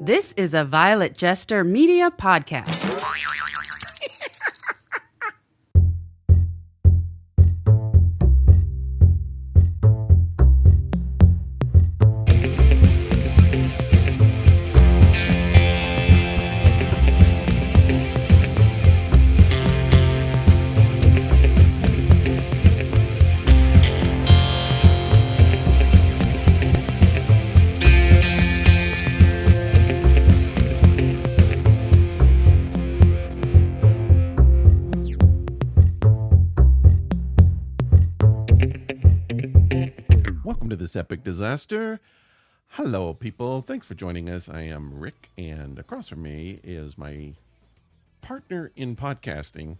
This is a Violet Jester Media podcast. This epic disaster. Hello, people. Thanks for joining us. I am Rick, and across from me is my partner in podcasting,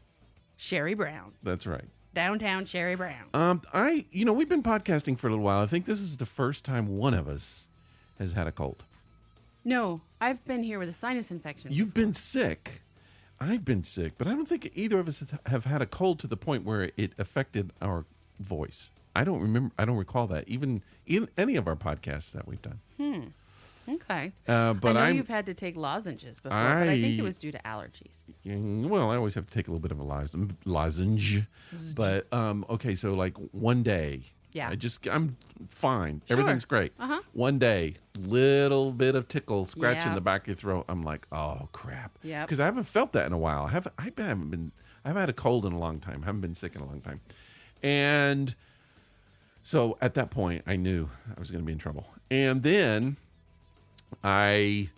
Cheri Brown. That's right. Downtown Cheri Brown. We've been podcasting for a little while. I think this is the first time one of us has had a cold. No, I've been here with a sinus infection. You've been sick. I've been sick, but I don't think either of us have had a cold to the point where it affected our voice. I don't recall that, even in any of our podcasts that we've done. Okay. But I know you've had to take lozenges before, but I think it was due to allergies. Well, I always have to take a little bit of a lozenge. But, okay, so like one day. Yeah. I'm fine. Sure. Everything's great. Uh-huh. One day, little bit of tickle, scratch in Yeah. the back of your throat. I'm like, oh, crap. Yeah. Because I haven't felt that in a while. I've had a cold in a long time. I haven't been sick in a long time. And so at that point, I knew I was going to be in trouble. And then I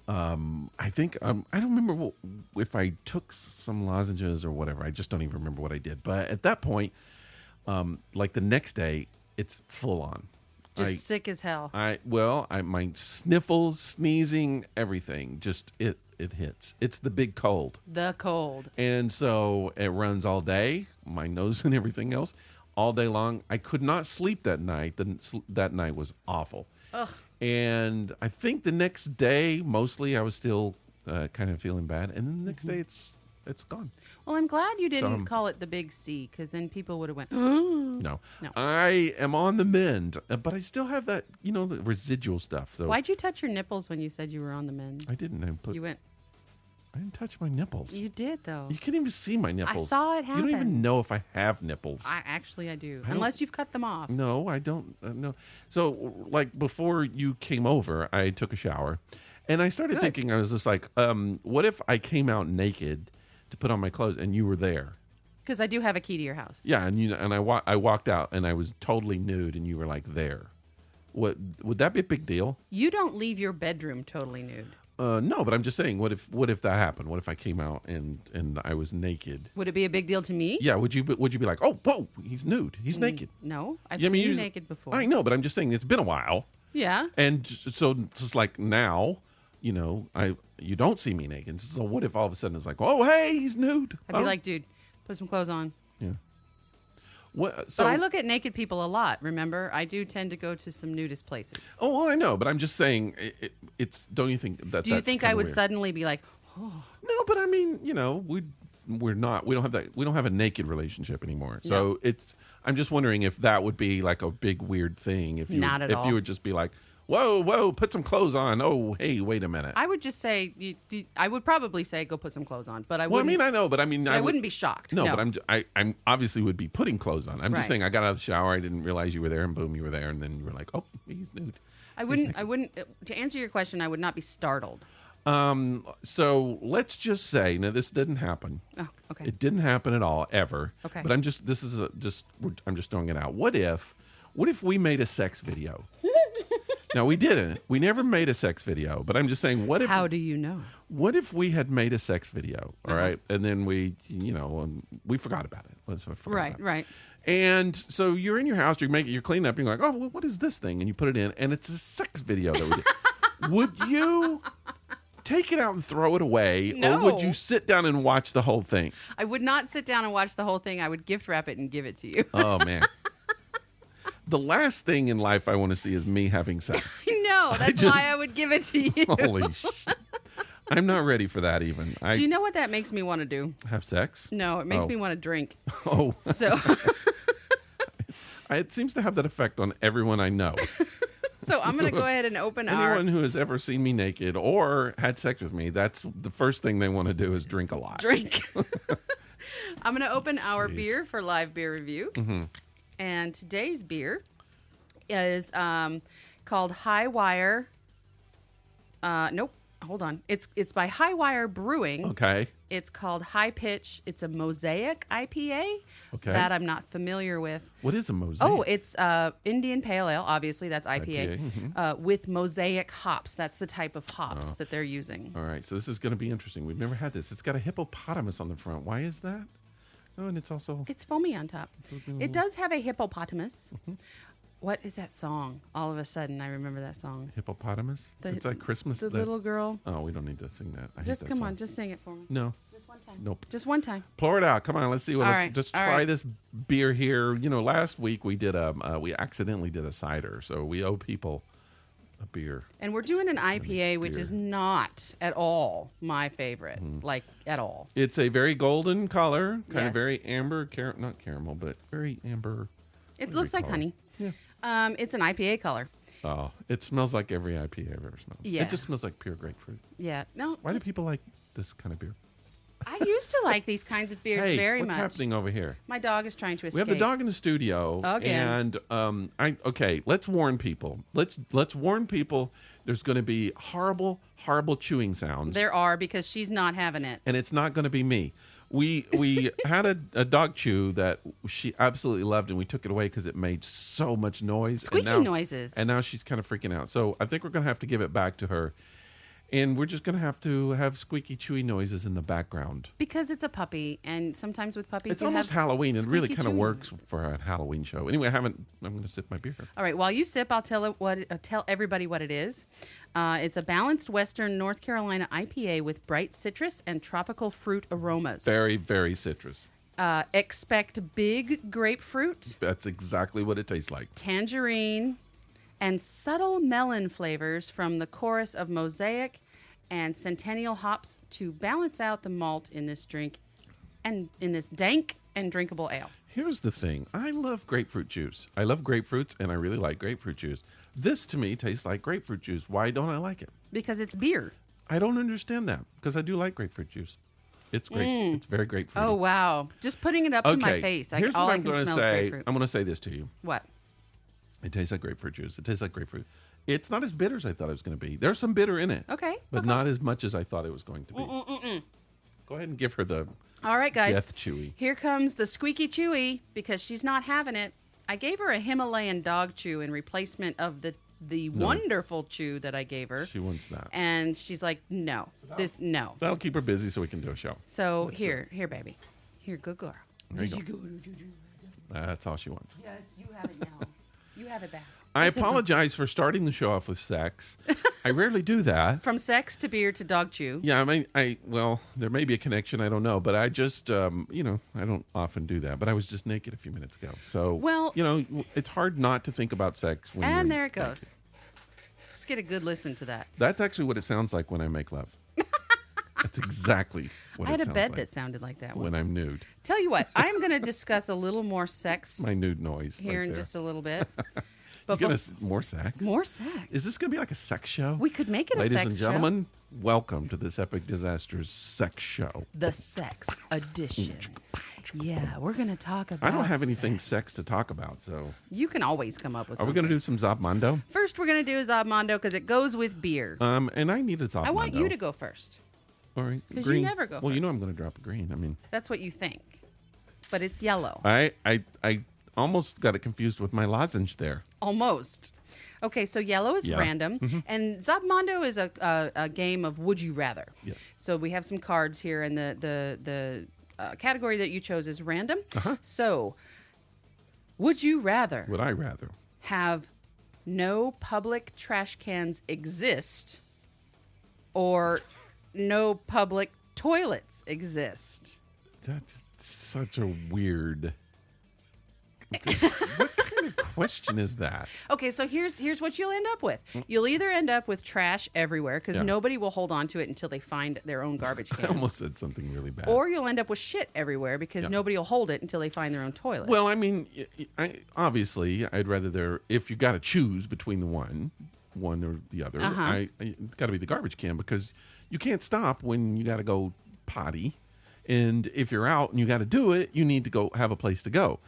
think, I don't remember if I took some lozenges or whatever. I just don't even remember what I did. But at that point, like the next day, it's full on. Just sick as hell. My sniffles, sneezing, everything, just it hits. It's the big cold. The cold. And so it runs all day, my nose and everything else. All day long. I could not sleep that night. That night was awful. Ugh. And I think the next day, mostly, I was still kind of feeling bad. And then the next day, it's gone. Well, I'm glad you didn't call it the big C, because then people would have went, No. I am on the mend, but I still have that, the residual stuff. So Why'd you touch your nipples when you said you were on the mend? I didn't. I didn't touch my nipples. You did, though. You can't even see my nipples. I saw it happen. You don't even know if I have nipples. I do. Unless you've cut them off. No, I don't. No. So, like, before you came over, I took a shower. And I started thinking, I was just like, what if I came out naked to put on my clothes and you were there? Because I do have a key to your house. Yeah, and I walked out and I was totally nude and you were, like, there. Would that be a big deal? You don't leave your bedroom totally nude. No, but I'm just saying, what if that happened? What if I came out and I was naked? Would it be a big deal to me? Yeah. Would you be like, oh, whoa, he's nude, he's naked? No, I've seen you naked before. I know, but I'm just saying it's been a while. Yeah. And so just like now, you don't see me naked. So what if all of a sudden it's like, oh, hey, he's nude? I'd be like, dude, put some clothes on. Yeah. But I look at naked people a lot, remember? I do tend to go to some nudist places. Oh, well, I know, but I'm just saying, it's. Don't you think that? Do you think I would weird? suddenly be like, oh? No, but I mean, we're not. We don't have that. We don't have a naked relationship anymore. So I'm just wondering if that would be like a big weird thing. If you would just be like, whoa, put some clothes on. Oh, hey, wait a minute. I would just say, I would probably say, go put some clothes on. But I wouldn't. Well, I know, but I mean, I wouldn't be shocked. No, but I'm obviously would be putting clothes on. I'm just saying, I got out of the shower, I didn't realize you were there, and boom, you were there, and then you were like, oh, he's nude. I wouldn't. To answer your question, I would not be startled. So let's just say, now this didn't happen. Oh, okay. It didn't happen at all, ever. Okay. But I'm just throwing it out. What if we made a sex video? No, we didn't. We never made a sex video. But I'm just saying, what if? How do you know? What if we had made a sex video? All right, and then we forgot about it. Right. And so you're in your house, you're cleaning up, and you're like, oh, well, what is this thing? And you put it in, and it's a sex video that we did. Would you take it out and throw it away, No. or would you sit down and watch the whole thing? I would not sit down and watch the whole thing. I would gift wrap it and give it to you. Oh man. The last thing in life I want to see is me having sex. No, that's why I would give it to you. Holy shit. I'm not ready for that even. Do you know what that makes me want to do? Have sex? No, it makes me want to drink. Oh. So It seems to have that effect on everyone I know. so So I'm going to go ahead and open Anyone who has ever seen me naked or had sex with me, that's the first thing they want to do is drink a lot. Drink. I'm going to open our beer for live beer review. Mm-hmm. And today's beer is called High Wire. Nope. Hold on. It's by High Wire Brewing. Okay. It's called High Pitch. It's a Mosaic IPA. Okay. That I'm not familiar with. What is a Mosaic? Oh, it's Indian Pale Ale. Obviously, that's IPA. Mm-hmm. With Mosaic hops. That's the type of hops that they're using. All right. So this is going to be interesting. We've never had this. It's got a hippopotamus on the front. Why is that? Oh, and it's also... It's foamy on top. It does have a hippopotamus. Mm-hmm. What is that song? All of a sudden, I remember that song. Hippopotamus? It's like Christmas. The little girl. Oh, we don't need to sing that. I hate Just that come song. on, just sing it for me. No. Just one time. Nope. Just one time. Pour it out. Come on, let's see what. All Let's right. just All try right. this beer here. You know, last week we did we accidentally did a cider, so we owe people a beer. And we're doing an IPA, which beer. is not at all my favorite, like at all. It's a very golden color, kind Yes. of very amber, not caramel, but very amber. It looks like honey. Yeah. It's an IPA color. Oh, it smells like every IPA I've ever smelled. Yeah. It just smells like pure grapefruit. Yeah. No. Why do people like this kind of beer? I used to like these kinds of beers Hey, very what's much. happening over here? My dog is trying to escape. We have the dog in the studio, Again. and let's warn people. Let's warn people. There's going to be horrible chewing sounds. There are, because she's not having it. And it's not going to be me. We had a dog chew that she absolutely loved, and we took it away because it made so much noise. Squeaky noises. And now she's kind of freaking out. So I think we're going to have to give it back to her. And we're just going to have squeaky, chewy noises in the background. Because it's a puppy, and sometimes with puppies, It's you almost have Halloween. It really squeaky kind of chewing works noises. for a Halloween show. Anyway, I'm going to sip my beer. All right, while you sip, I'll tell everybody what it is. It's a balanced Western North Carolina IPA with bright citrus and tropical fruit aromas. Very, very citrus. Expect big grapefruit, That's exactly what it tastes like. tangerine, and subtle melon flavors from the chorus of Mosaic and Centennial hops to balance out the malt in this drink and in this dank and drinkable ale. Here's the thing. I love grapefruit juice. I love grapefruits, and I really like grapefruit juice. This, to me, tastes like grapefruit juice. Why don't I like it? Because it's beer. I don't understand that, because I do like grapefruit juice. It's great. It's very grapefruity. Oh, wow. Just putting it up to my face. Here's all what I I'm can going to smell is say. grapefruit. I'm going to say this to you. What? It tastes like grapefruit juice. It tastes like grapefruit. It's not as bitter as I thought it was going to be. There's some bitter in it. Okay. But okay. not as much as I thought it was going to be. Go ahead and give her the All right, guys. death chewy. Here comes the squeaky chewy, because she's not having it. I gave her a Himalayan dog chew in replacement of the wonderful chew that I gave her. She wants that. And she's like, no. No. That'll keep her busy so we can do a show. So here, baby. Here, good girl. There you go. That's all she wants. Yes, you have it now. You have it back. I Listen, apologize for starting the show off with sex. I rarely do that. From sex to beer to dog chew. Yeah, I mean, well, there may be a connection. I don't know, but I just, I don't often do that. But I was just naked a few minutes ago, so Well- it's hard not to think about sex when. And you're there it goes. naked. Just get a good listen to that. That's actually what it sounds like when I make love. That's exactly what I had it a sounds bed like that sounded like that when one. I'm nude. Tell you what, I'm going to discuss a little more sex My nude noise. here right in there. just a little bit. You But gonna more sex? more sex. Is this gonna be like a sex show? We could make it a Ladies sex and gentlemen, welcome to this epic disasters sex show. show. The sex edition. Yeah, we're going to talk about I don't have anything sex. sex to talk about, so You can always come up with are we something. gonna do some Zap Mondo? First, we're going to do Zap Mondo because it goes with beer. And I need a Zap I want Mondo. you to go first. All right, 'Cause you green. never go Well, you first. know I'm gonna drop a green. I mean, That's what you think. But it's yellow. I almost got it confused with my lozenge there. Almost. Okay, so yellow is Yeah. random, and Zap Mondo is a game of would you rather. Yes. So we have some cards here, and the category that you chose is random. Uh-huh. So, would you rather Would I rather? have no public trash cans exist, or no public toilets exist? That's such a weird. What kind of question is that? Okay, so here's what you'll end up with. You'll either end up with trash everywhere because Yeah. nobody will hold on to it until they find their own garbage I can. almost said something really bad. Or you'll end up with shit everywhere because Yeah. nobody will hold it until they find their own toilet. Well, I mean, obviously, I'd rather if you got to choose between the one or the other, it's got to be the garbage can because you can't stop when you got to go potty. And if you're out and you got to do it, you need to go have a place to go.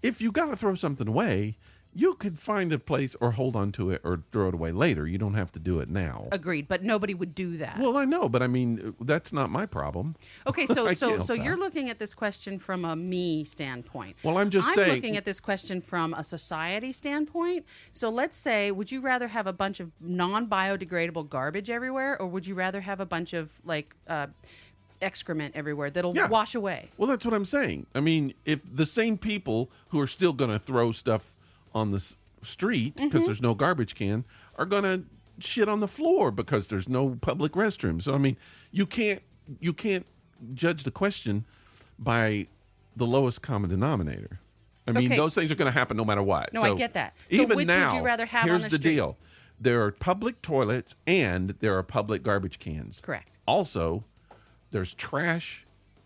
If you got to throw something away, you could find a place or hold on to it or throw it away later. You don't have to do it now. Agreed, but nobody would do that. Well, I know, but I mean, that's not my problem. Okay, so I can't help you're that. looking at this question from a me standpoint. Well, I'm I'm saying. looking at this question from a society standpoint. So let's say, would you rather have a bunch of non-biodegradable garbage everywhere, or would you rather have a bunch of excrement everywhere that'll Yeah. wash away? Well, that's what I'm saying. I mean, if the same people who are still going to throw stuff on the street because there's no garbage can are going to shit on the floor because there's no public restroom. So I mean, you can't judge the question by the lowest common denominator. I mean, Okay. those things are going to happen no matter what. No, I get that. So Even which now, would you rather have on here's the the street? deal: there are public toilets and there are public garbage cans. Correct. Also, there's trash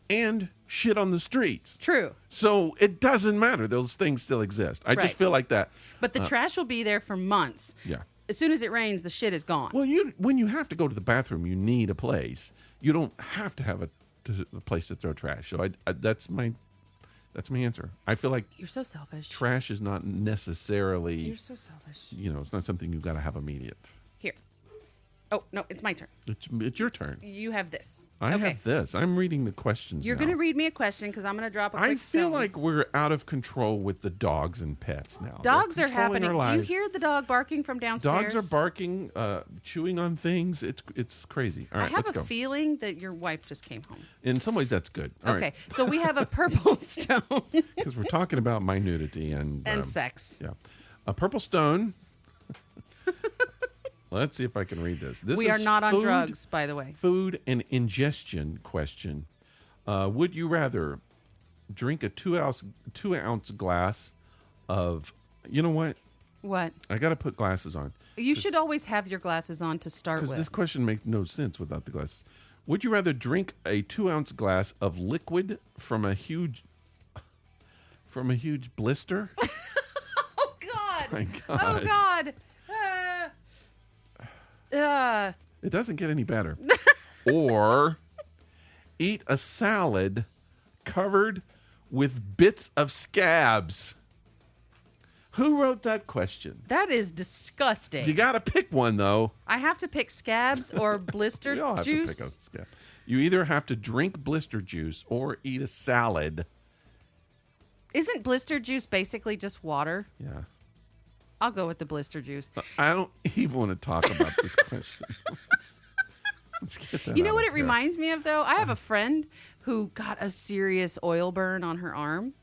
and shit on the streets. True. So it doesn't matter. Those things still exist. I Right. just feel like that. But the trash will be there for months. Yeah. As soon as it rains, the shit is gone. Well, when you have to go to the bathroom, you need a place. You don't have to have a place to throw trash. So that's my answer. I feel like You're so selfish. trash is not necessarily, You're so selfish. it's not something you've got to have immediate. Here. Oh, no, it's my turn. It's your turn. You have this. I Okay. have this. I'm reading the questions You're now. going to read me a question because I'm going to drop a quick I feel stone. like we're out of control with the dogs and pets now. Dogs They're are controlling happening. our Do you lives. hear the dog barking from downstairs? Dogs are barking, chewing on things. It's crazy. All I right, have let's a go. feeling that your wife just came home. In some ways, that's good. All Okay, right, so we have a purple stone because we're talking about my nudity and sex. Yeah, a purple stone. Let's see if I can read this. This We is are not on food- drugs, by the way. Food and ingestion question. Would you rather drink a 2-ounce glass of? You know what? What? I got to put glasses on You should always have your glasses on to start because with. this question makes no sense without the glasses. Would you rather drink a 2-ounce glass of liquid from a huge blister? Oh, God. My Oh, God. God. It doesn't get any better. Or eat a salad covered with bits of scabs. Who wrote that question? That is disgusting. You got to pick one, though. I have to pick scabs or blister We all have juice. to pick a scab. You either have to drink blister juice or eat a salad. Isn't blister juice basically just water? Yeah. I'll go with the blister juice. I don't even want to talk about this question. Let's get that You know out what of it here. reminds me of, though? I have a friend who got a serious oil burn on her arm.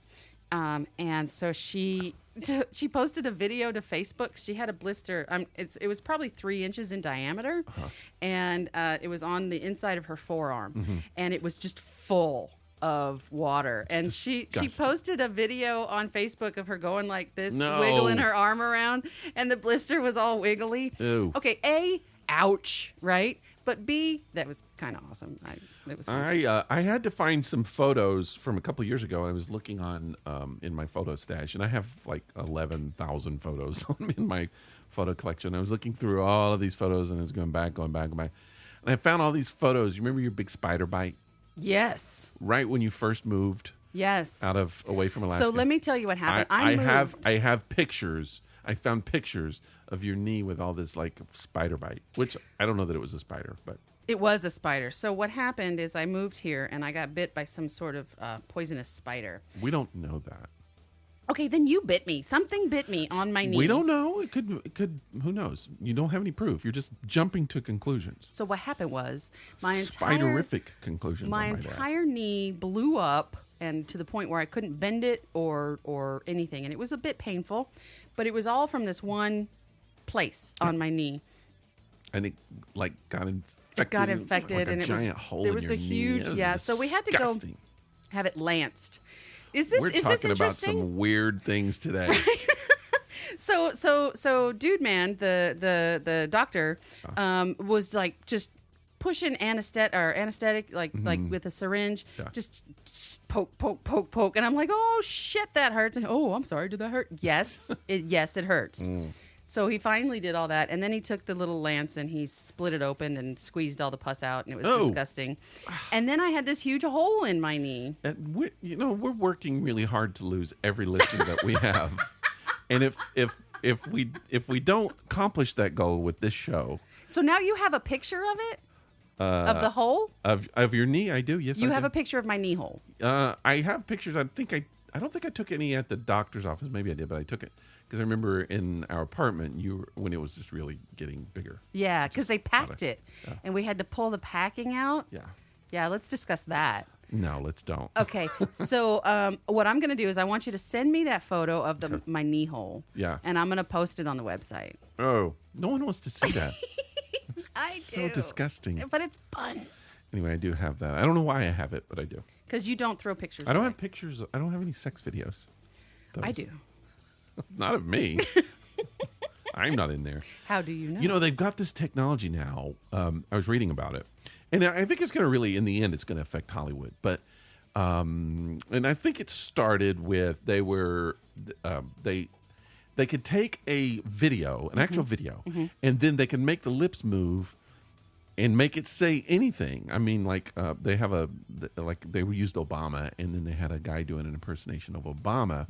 And so she posted a video to Facebook. She had a blister. It was probably 3 inches in diameter. And it was on the inside of her forearm. And it was just full of water. And she posted a video on Facebook of her going like this, No. wiggling her arm around. And the blister was all wiggly. Ew. Okay, A, ouch, right? But B, that was kind of awesome. It was fun. I had to find some photos from a couple years ago. I was looking on in my photo stash, and I have like 11,000 photos in my photo collection. I was looking through all of these photos, and I was going back. And I found all these photos. You remember your big spider bite? Yes. Right when you first moved Yes. away from Alaska. So let me tell you what happened. I moved. have pictures. I found pictures of your knee with all this like spider bite, which I don't know that it was a spider, but It was a spider. So what happened is I moved here and I got bit by some sort of poisonous spider. we don't know that. Okay, then you bit me. Something bit me on my knee. We don't know. It could. Who knows? You don't have any proof. You're just jumping to conclusions. So what happened was my Spiderific conclusions. my I might add. entire knee blew up, and to the point where I couldn't bend it or anything, and it was a bit painful, but it was all from this one place on my knee. And it like got infected. It got like infected, a and giant hole there in was your a knee. huge It was yeah. So we had to go disgusting. have it lanced. Is this We're is this talking about interesting? some weird things today. So, dude, man, the doctor, was like just pushing anesthetic, like with a syringe, just poke, and I'm like, oh shit, that hurts, and oh, I'm sorry, did that hurt? Yes, it hurts. So he finally did all that, and then he took the little lance and he split it open and squeezed all the pus out, and it was disgusting. And then I had this huge hole in my knee. And we're working really hard to lose every listener that we have, and if we don't accomplish that goal with this show, so now you have a picture of it, of the hole of your knee. I do. Yes, you I have do. a picture of my knee hole. I have pictures. I don't think I took any at the doctor's office. Maybe I did, but I took it because I remember in our apartment when it was just really getting bigger. Yeah, because they packed it, and we had to pull the packing out. Yeah. Let's discuss that. No, let's don't. Okay, so what I'm going to do is I want you to send me that photo of my knee hole. Yeah. And I'm going to post it on the website. Oh, no one wants to see that. I do. So disgusting. But it's fun. Anyway, I do have that. I don't know why I have it, but I do. Because you don't throw pictures I don't away. have pictures. I don't have any sex videos. I do. Not of me. I'm not in there. How do you know? You know, they've got this technology now. I was reading about it. And I think it's going to really, in the end, it's going to affect Hollywood. But, and I think it started with they could take a video, an actual video, and then they can make the lips move and make it say anything. I mean, like they used Obama, and then they had a guy doing an impersonation of Obama,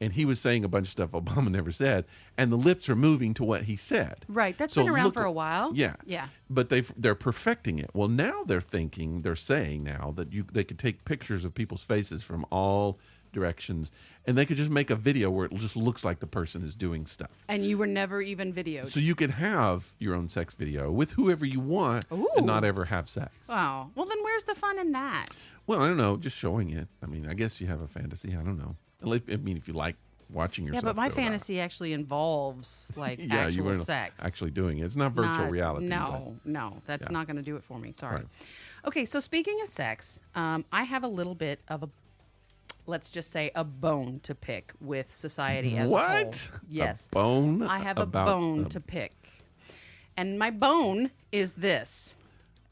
and he was saying a bunch of stuff Obama never said, and the lips are moving to what he said. Right, that's been around for a while. Yeah, yeah. But they're perfecting it. Well, now they're saying now that they could take pictures of people's faces from all directions, and they could just make a video where it just looks like the person is doing stuff. And you were never even videoed. So you could have your own sex video with whoever you want and not ever have sex. Wow. Well, then where's the fun in that? Well, I don't know. Just showing it. I mean, I guess you have a fantasy. I don't know. I mean, if you like watching yourself. Yeah, but my go fantasy actually involves like actual sex. Actually doing it. It's not virtual reality. No, that's not going to do it for me. Sorry. Right. Okay, so speaking of sex, I have a little bit of let's just say a bone to pick with society as a whole. What? Yes. A bone? I have a bone to pick. And my bone is this.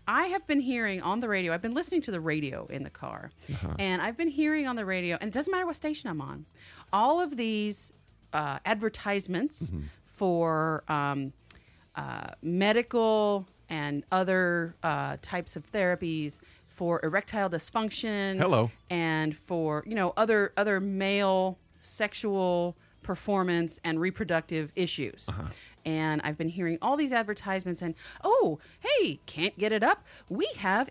I have been hearing on the radio, I've been listening to the radio in the car, and I've been hearing on the radio, and it doesn't matter what station I'm on, all of these advertisements for medical and other types of therapies for erectile dysfunction. And for, other male sexual performance and reproductive issues. And I've been hearing all these advertisements and, oh, hey, can't get it up? We have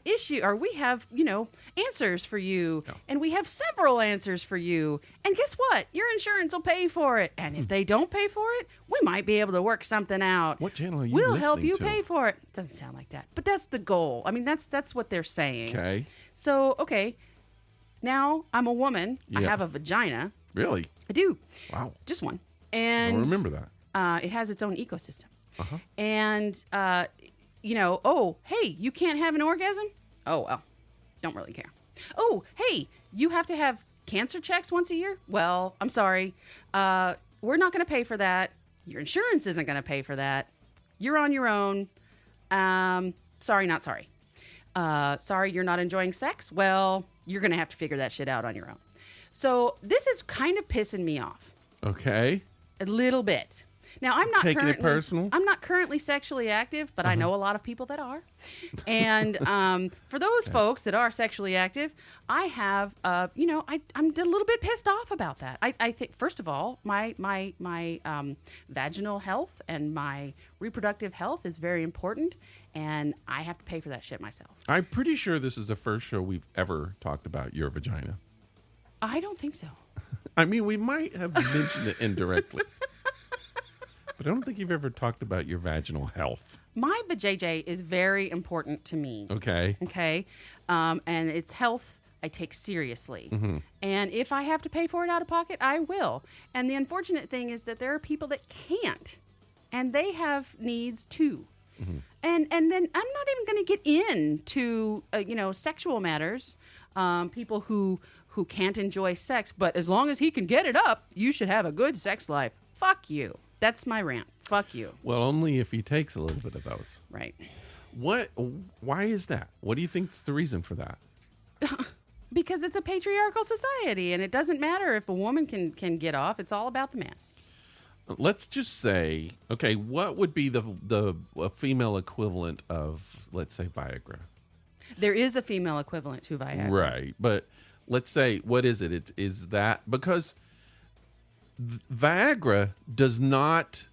answers for you. Yeah. And we have several answers for you. And guess what? Your insurance will pay for it. And if they don't pay for it, we might be able to work something out. What channel are you We'll listening help you to? pay for it. Doesn't sound like that. But that's the goal. I mean, that's what they're saying. Okay. So, now I'm a woman. Yes. I have a vagina. Really? I do. Wow. Just one. And I remember that. It has its own ecosystem. And, oh, hey, you can't have an orgasm? Oh, well, don't really care. Oh, hey, you have to have cancer checks once a year? Well, I'm sorry. We're not going to pay for that. Your insurance isn't going to pay for that. You're on your own. Sorry, not sorry. Sorry, you're not enjoying sex? Well, you're going to have to figure that shit out on your own. So this is kind of pissing me off. Okay. A little bit. Now, I'm not taking it personal. I'm not currently sexually active, but I know a lot of people that are. And for those folks that are sexually active, I have, I'm a little bit pissed off about that. I think, first of all, my vaginal health and my reproductive health is very important, and I have to pay for that shit myself. I'm pretty sure this is the first show we've ever talked about your vagina. I don't think so. I mean, we might have mentioned it indirectly. But I don't think you've ever talked about your vaginal health. My vajayjay is very important to me. Okay. Okay. And its health I take seriously. And if I have to pay for it out of pocket, I will. And the unfortunate thing is that there are people that can't. And they have needs too. And then I'm not even going to get into, sexual matters. People who who can't enjoy sex, but as long as he can get it up, you should have a good sex life. Fuck you. That's my rant. Fuck you. Well, only if he takes a little bit of those. Right. Why is that? What do you think's the reason for that? Because it's a patriarchal society, and it doesn't matter if a woman can get off. It's all about the man. Let's just say, okay, what would be the female equivalent of, let's say, Viagra? There is a female equivalent to Viagra. Right, but let's say, what is it? Is that because Viagra does not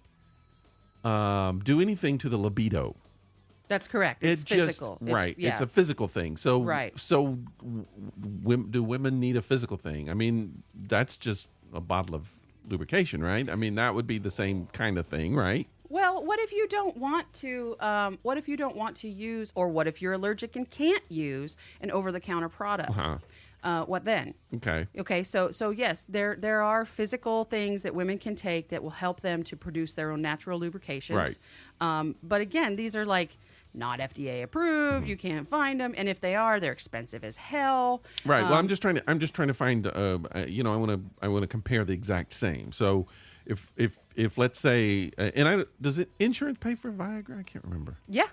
do anything to the libido. That's correct. It's physical. Right. It's a physical thing. So, right. So do women need a physical thing? I mean, that's just a bottle of lubrication, right? I mean, that would be the same kind of thing, right? Well, what if you don't want to? What if you don't want to use, or what if you're allergic and can't use an over-the-counter product? What then? Okay. So yes, there are physical things that women can take that will help them to produce their own natural lubrications. Right. But again, these are like not FDA approved. You can't find them, and if they are, they're expensive as hell. Right. Well, I'm just trying to find. I want to compare the exact same. So, if let's say, does insurance pay for Viagra? I can't remember. Yeah.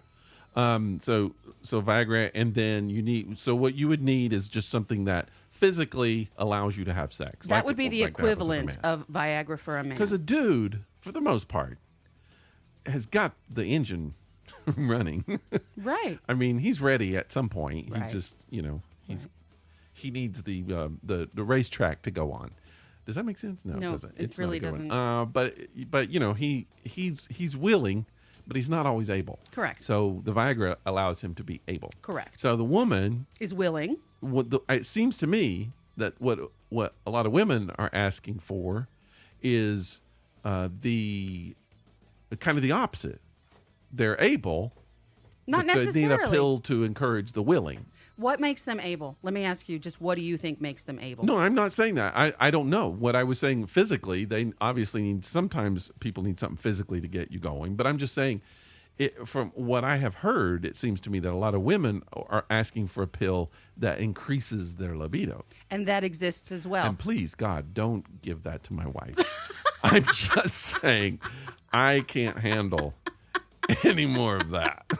So Viagra, and then what you would need is just something that physically allows you to have sex. That would be the equivalent of Viagra for a man. Because a dude, for the most part, has got the engine running. Right. I mean, he's ready at some point. Right. He just, he needs the racetrack to go on. Does that make sense? No, it doesn't. It really doesn't. But he's willing, but he's not always able. Correct. So the Viagra allows him to be able. Correct. So the woman is willing. It seems to me that what a lot of women are asking for is the kind of the opposite. They're able, not but necessarily. they need a pill to encourage the willing. What makes them able? Let me ask you, just what do you think makes them able? No, I'm not saying that. I don't know. What I was saying physically, they obviously need, sometimes people need something physically to get you going. But I'm just saying, from what I have heard, it seems to me that a lot of women are asking for a pill that increases their libido. And that exists as well. And please, God, don't give that to my wife. I'm just saying, I can't handle any more of that.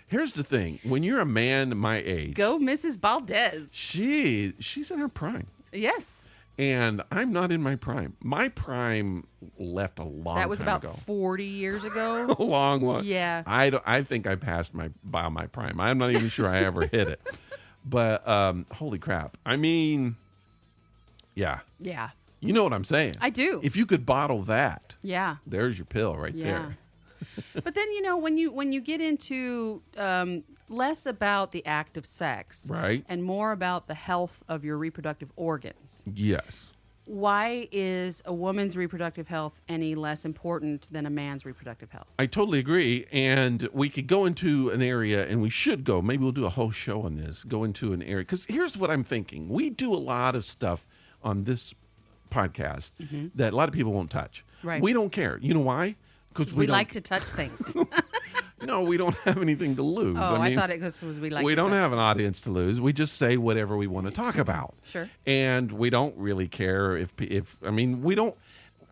Here's the thing. When you're a man my age... Go Mrs. Valdez. She's in her prime. Yes. And I'm not in my prime. My prime left a long time ago. That was about 40 years ago? A long. Yeah. I think I passed my prime. I'm not even sure I ever hit it. But holy crap. I mean, yeah. Yeah. You know what I'm saying? I do. If you could bottle that, yeah, there's your pill right there. But then, when you get into less about the act of sex, right, and more about the health of your reproductive organs. Yes. Why is a woman's reproductive health any less important than a man's reproductive health? I totally agree. And we could go into an area, and we should go. Maybe we'll do a whole show on this. Go into an area. Because here's what I'm thinking. We do a lot of stuff on this podcast that a lot of people won't touch. Right. We don't care. You know why? Because we like to touch things. No, we don't have anything to lose. Oh, I thought it was we like. We don't touch. have an audience to lose. We just say whatever we want to talk about. Sure. And we don't really care if we don't.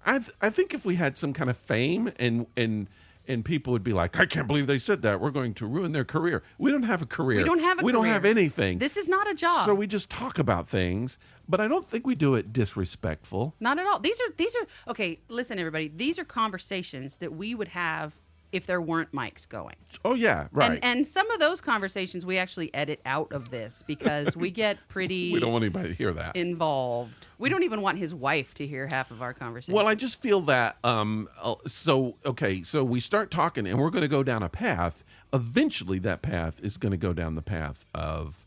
I think if we had some kind of fame and people would be like, I can't believe they said that. We're going to ruin their career. We don't have a career. We don't have a career. We don't have anything. This is not a job. So we just talk about things, but I don't think we do it disrespectful. Not at all. These are okay, listen everybody. These are conversations that we would have if there weren't mics going. Oh yeah, right. And some of those conversations we actually edit out of this because we get pretty we don't want anybody to hear that. Involved. We don't even want his wife to hear half of our conversation. Well, I just feel that so we start talking and we're going to go down a path. Eventually that path is going to go down the path of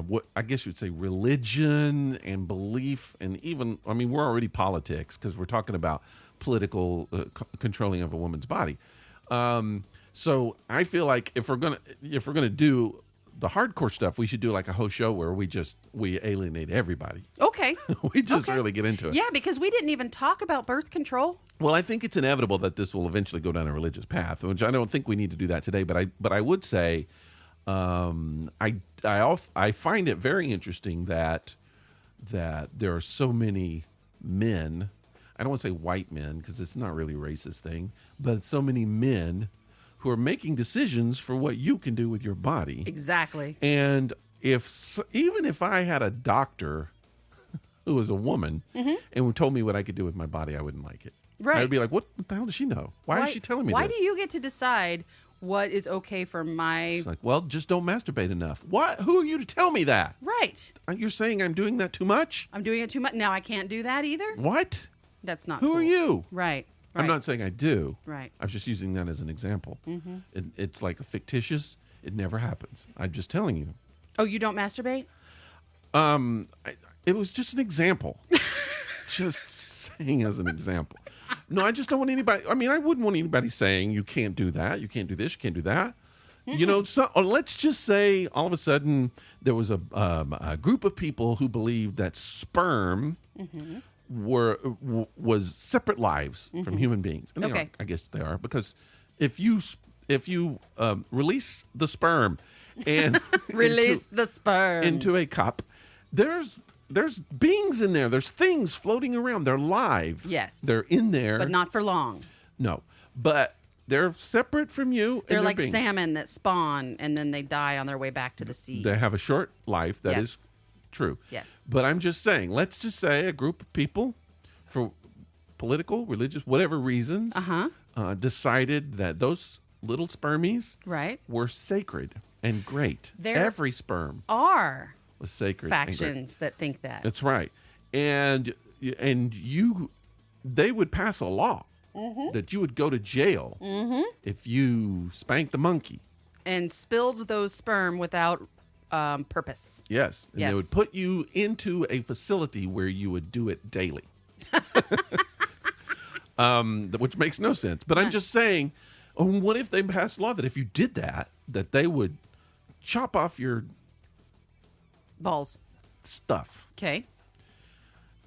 what I guess you'd say religion and belief, and even we're already politics because we're talking about political controlling of a woman's body. So I feel like if we're gonna do the hardcore stuff, we should do like a whole show where we alienate everybody. Okay. We just really get into it. Yeah, because we didn't even talk about birth control. Well, I think it's inevitable that this will eventually go down a religious path, which I don't think we need to do that today. But I would say I find it very interesting that there are so many men. I don't want to say white men because it's not really a racist thing, but so many men who are making decisions for what you can do with your body. Exactly. And even if I had a doctor who was a woman and told me what I could do with my body, I wouldn't like it. Right. I'd be like, what the hell does she know? Why is she telling me why this? do you get to decide what is okay for my... It's like, well, just don't masturbate enough. What? Who are you to tell me that? Right. You're saying I'm doing that too much? I'm doing it too much. Now I can't do that either? What? That's not Who cool. are you? Right. I'm not saying I do. Right. I'm just using that as an example. It's like a fictitious. It never happens. I'm just telling you. Oh, you don't masturbate? It was just an example. Just saying as an example. No, I just don't want anybody. I mean, I wouldn't want anybody saying you can't do that, you can't do this, you can't do that. You know, it's not. Or let's just say all of a sudden there was a group of people who believed that sperm was separate lives from human beings. And they Okay. are. I guess they are, because if you release the sperm and Release the sperm. into a cup, there's beings in there. There's things floating around. They're live. Yes. They're in there. But not for long. No. But they're separate from you. They're and like beings. salmon that spawn and then they die on their way back to the sea. They have a short life. That is Yes. true. Yes. But I'm just saying, let's just say a group of people, for political, religious, whatever reasons, decided that those little spermies Right. were sacred and great. There Every sperm are was sacred and great. factions that think that. That's right. And they would pass a law that you would go to jail if you spanked the monkey. And spilled those sperm without purpose. Yes. And Yes. they would put you into a facility where you would do it daily. Which makes no sense. But I'm just saying, what if they passed a law that if you did that they would chop off your Balls. stuff? Okay.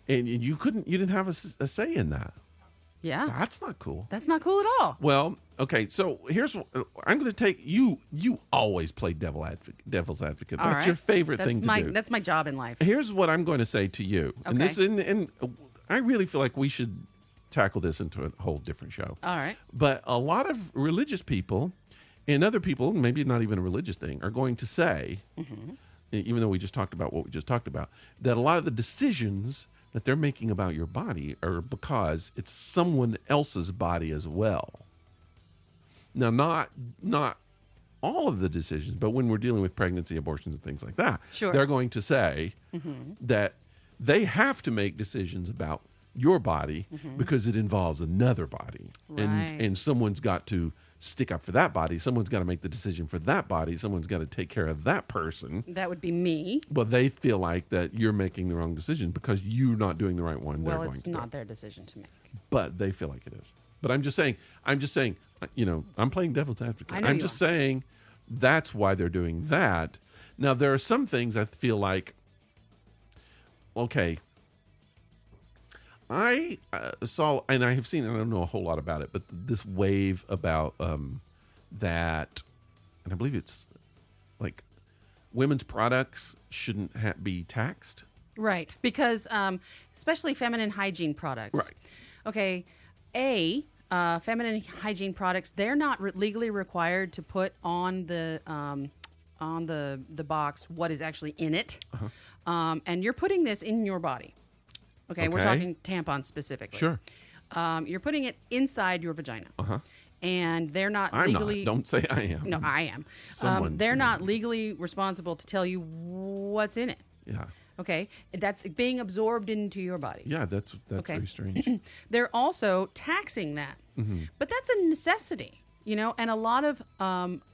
And you didn't have a say in that. Yeah. That's not cool. That's not cool at all. Well, okay, so I'm going to take you always play devil's advocate. All That's right. your favorite That's thing to do. That's my job in life. Here's what I'm going to say to you. And Okay. and I really feel like we should tackle this into a whole different show. All right. But a lot of religious people and other people, maybe not even a religious thing, are going to say, even though we just talked about what we just talked about, that a lot of the decisions that they're making about your body are because it's someone else's body as well. Now, not all of the decisions, but when we're dealing with pregnancy, abortions, and things like that, Sure. they're going to say that they have to make decisions about your body because it involves another body. Right. And someone's got to stick up for that body. Someone's got to make the decision for that body. Someone's got to take care of that person. That would be me. But they feel like that you're making the wrong decision because you're not doing the right one. Well, they're going it's to do not it. their decision to make. But they feel like it is. But I'm just saying, I'm playing devil's advocate. I know I'm you just are. saying that's why they're doing that. Now, there are some things I feel like, okay, I saw, and I have seen, and I don't know a whole lot about it, but this wave about that, and I believe it's like women's products shouldn't be taxed. Right. Because especially feminine hygiene products. Right. Okay. Feminine hygiene products, they're not legally required to put on the box what is actually in it. And you're putting this in your body. Okay. We're Okay. talking tampons specifically. Sure. You're putting it inside your vagina. And they're not I'm legally... not. Don't say I am. No, I am. Someone's They're doing not it. legally responsible to tell you what's in it. Yeah. Okay? That's being absorbed into your body. Yeah, that's Okay. very strange. They're also taxing that. But that's a necessity, and a lot of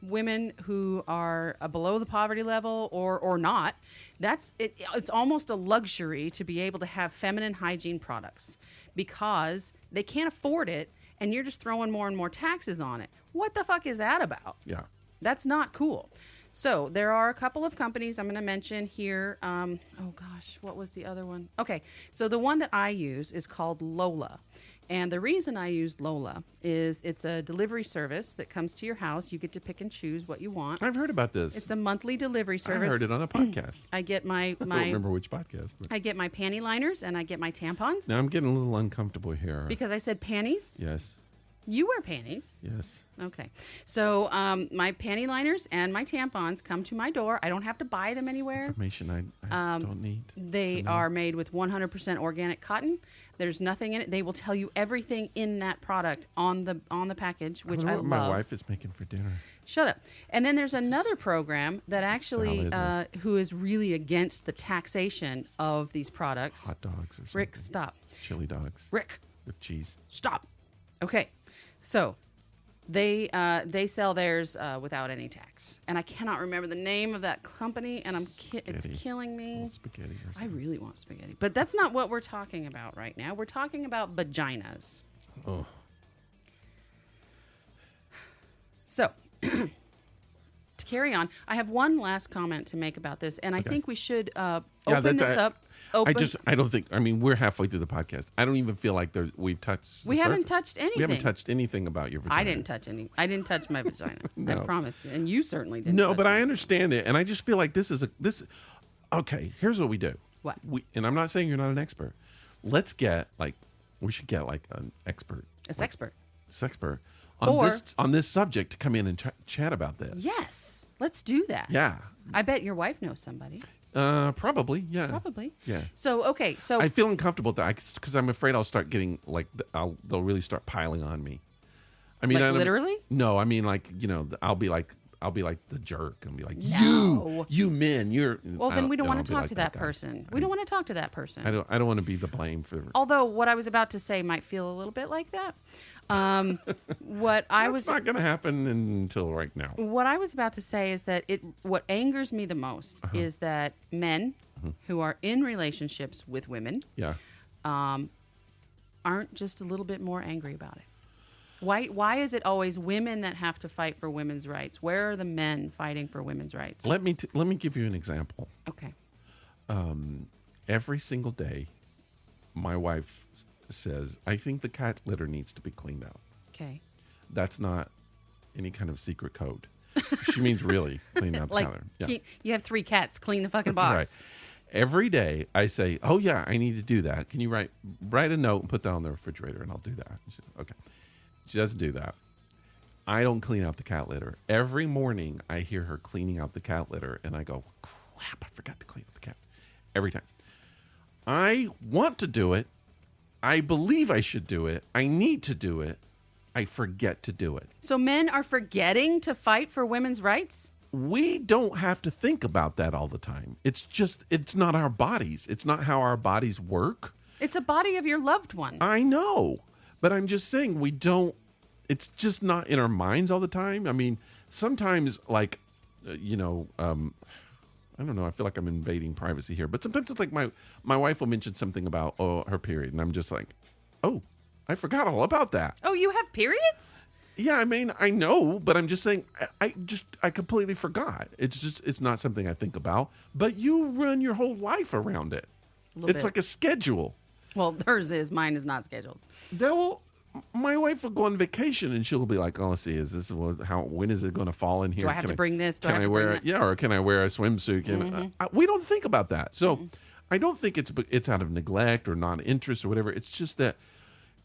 women who are below the poverty level or not, it's almost a luxury to be able to have feminine hygiene products because they can't afford it and you're just throwing more and more taxes on it. What the fuck is that about? Yeah. That's not cool. So there are a couple of companies I'm going to mention here. Oh gosh, what was the other one? Okay, so the one that I use is called Lola. And the reason I used Lola is it's a delivery service that comes to your house. You get to pick and choose what you want. I've heard about this. It's a monthly delivery I service. heard it on a podcast. I get my I don't remember which podcast. But. I get my panty liners and I get my tampons. Now I'm getting a little uncomfortable here. Because I said panties? Yes. You wear panties. Yes. Okay. So my panty liners and my tampons come to my door. I don't have to buy them anywhere. Information I don't need. They are made with 100% organic cotton. There's nothing in it. They will tell you everything in that product on the package, which I what love. my wife is making for dinner. Shut up. And then there's another program that actually, Salad. who is really against the taxation of these products. Hot dogs or something. Rick, stop. Chili dogs. Rick, With cheese. stop. Okay. So they sell theirs without any tax. And I cannot remember the name of that company, and it's killing me. Spaghetti. Or I really want spaghetti. But that's not what we're talking about right now. We're talking about vaginas. Oh. So, to carry on, I have one last comment to make about this, and I think we should open this up. I don't think, we're halfway through the podcast. I don't even feel like we've touched We haven't touched anything. We haven't touched anything about your vagina. I didn't touch my vagina. No. I promise. And you certainly didn't. No, but I it. understand it, and I just feel like okay, here's what we do. What? And I'm not saying you're not an expert. We should get like an expert. A sexpert. Sexpert Or- on this subject to come in and chat about this. Yes. Let's do that. Yeah. I bet your wife knows somebody. Probably, yeah. Probably. Yeah. So, okay. So I feel uncomfortable with that because I'm afraid I'll start getting they'll really start piling on me. literally? No, I'll be like the jerk and be like, No. you men, you're. Well, then we don't want to be talk like to that guy. person. We don't want to talk to that person. I don't want to be the blame for. Although what I was about to say might feel a little bit like that. That's not going to happen until right now. What I was about to say is that what angers me the most is that men who are in relationships with women Yeah. aren't just a little bit more angry about it. Why is it always women that have to fight for women's rights? Where are the men fighting for women's rights? Let me give you an example. Okay. Every single day, my wife says, "I think the cat litter needs to be cleaned out." Okay. That's not any kind of secret code. She means really clean out the cat litter. Yeah. You have 3 cats. Clean the fucking That's box. right. Every day I say, "Oh yeah, I need to do that. Can you write a note and put that on the refrigerator, and I'll do that." She says, okay. She doesn't do that. I don't clean out the cat litter. Every morning I hear her cleaning out the cat litter, and I go, "Crap, I forgot to clean out the cat." Every time. I want to do it. I believe I should do it. I need to do it. I forget to do it. So men are forgetting to fight for women's rights? We don't have to think about that all the time. It's not our bodies. It's not how our bodies work. It's a body of your loved one. I know, but I'm just saying it's just not in our minds all the time. Sometimes I don't know. I feel like I'm invading privacy here, but sometimes it's like my wife will mention something about her period, and I'm just like, "Oh, I forgot all about that." Oh, you have periods? Yeah, I know, but I'm just saying I completely forgot. It's not something I think about. But you run your whole life around it. It's like a schedule. Well, hers is. Mine is not scheduled. My wife will go on vacation and she'll be like, "Oh, see, when is it going to fall in here? Do I have to bring this? Can I wear it? Yeah, or can I wear a swimsuit?" We don't think about that. So I don't think it's out of neglect or non-interest or whatever. It's just that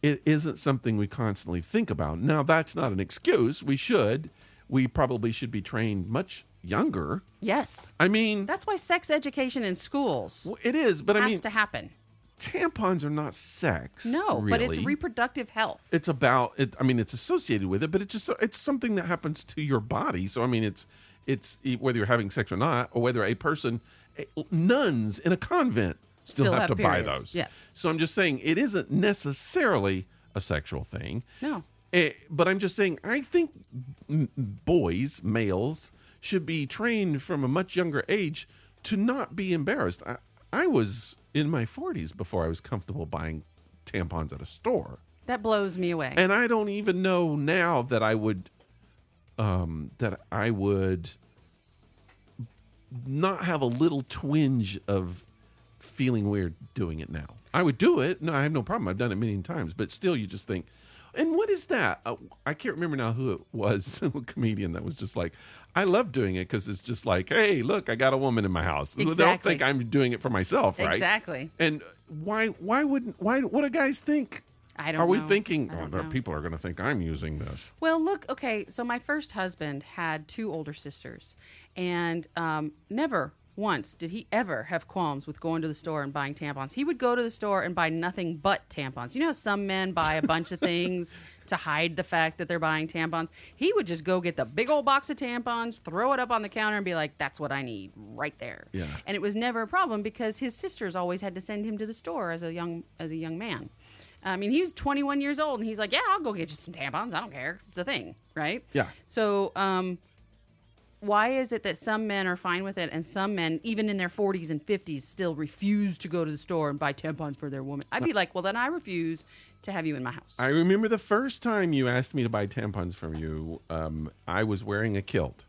it isn't something we constantly think about. Now, that's not an excuse. We probably should be trained much younger. Yes. That's why sex education in schools It is, but has to happen. Tampons are not sex. No, really. but it's reproductive health. It's about it. It's associated with it, but it's something that happens to your body. So it's whether you're having sex or not, or whether nuns in a convent still have to buy those. Yes. So I'm just saying it isn't necessarily a sexual thing. No. But I'm just saying I think males should be trained from a much younger age to not be embarrassed. I was in my 40s before I was comfortable buying tampons at a store. That blows me away. And I don't even know now that I would not have a little twinge of feeling weird doing it now. I would do it. No, I have no problem. I've done it many times. But still, you just think, and what is that? I can't remember now who it was, a comedian that was just like, I love doing it because it's just like, hey, look, I got a woman in my house. Exactly. They don't think I'm doing it for myself, right? Exactly. And why what do guys think? I don't know. Are we thinking, I don't know. people are going to think I'm using this? Well, look, okay, so my first husband had 2 older sisters, and never once did he ever have qualms with going to the store and buying tampons. He would go to the store and buy nothing but tampons. You know how some men buy a bunch of things to hide the fact that they're buying tampons? He would just go get the big old box of tampons, throw it up on the counter, and be like, that's what I need right there. Yeah. And it was never a problem because his sisters always had to send him to the store as a young man. I mean, he was 21 years old, and he's like, yeah, I'll go get you some tampons. I don't care. It's a thing, right? Yeah. So why is it that some men are fine with it and some men, even in their 40s and 50s, still refuse to go to the store and buy tampons for their woman? I'd be like, well, then I refuse to have you in my house. I remember the first time you asked me to buy tampons from you, I was wearing a kilt.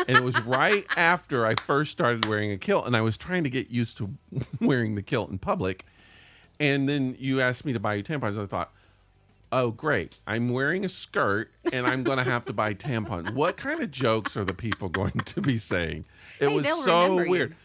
And it was right after I first started wearing a kilt, and I was trying to get used to wearing the kilt in public. And then you asked me to buy you tampons. I thought, oh, great. I'm wearing a skirt, and I'm going to have to buy tampons. What kind of jokes are the people going to be saying? It was so weird. You.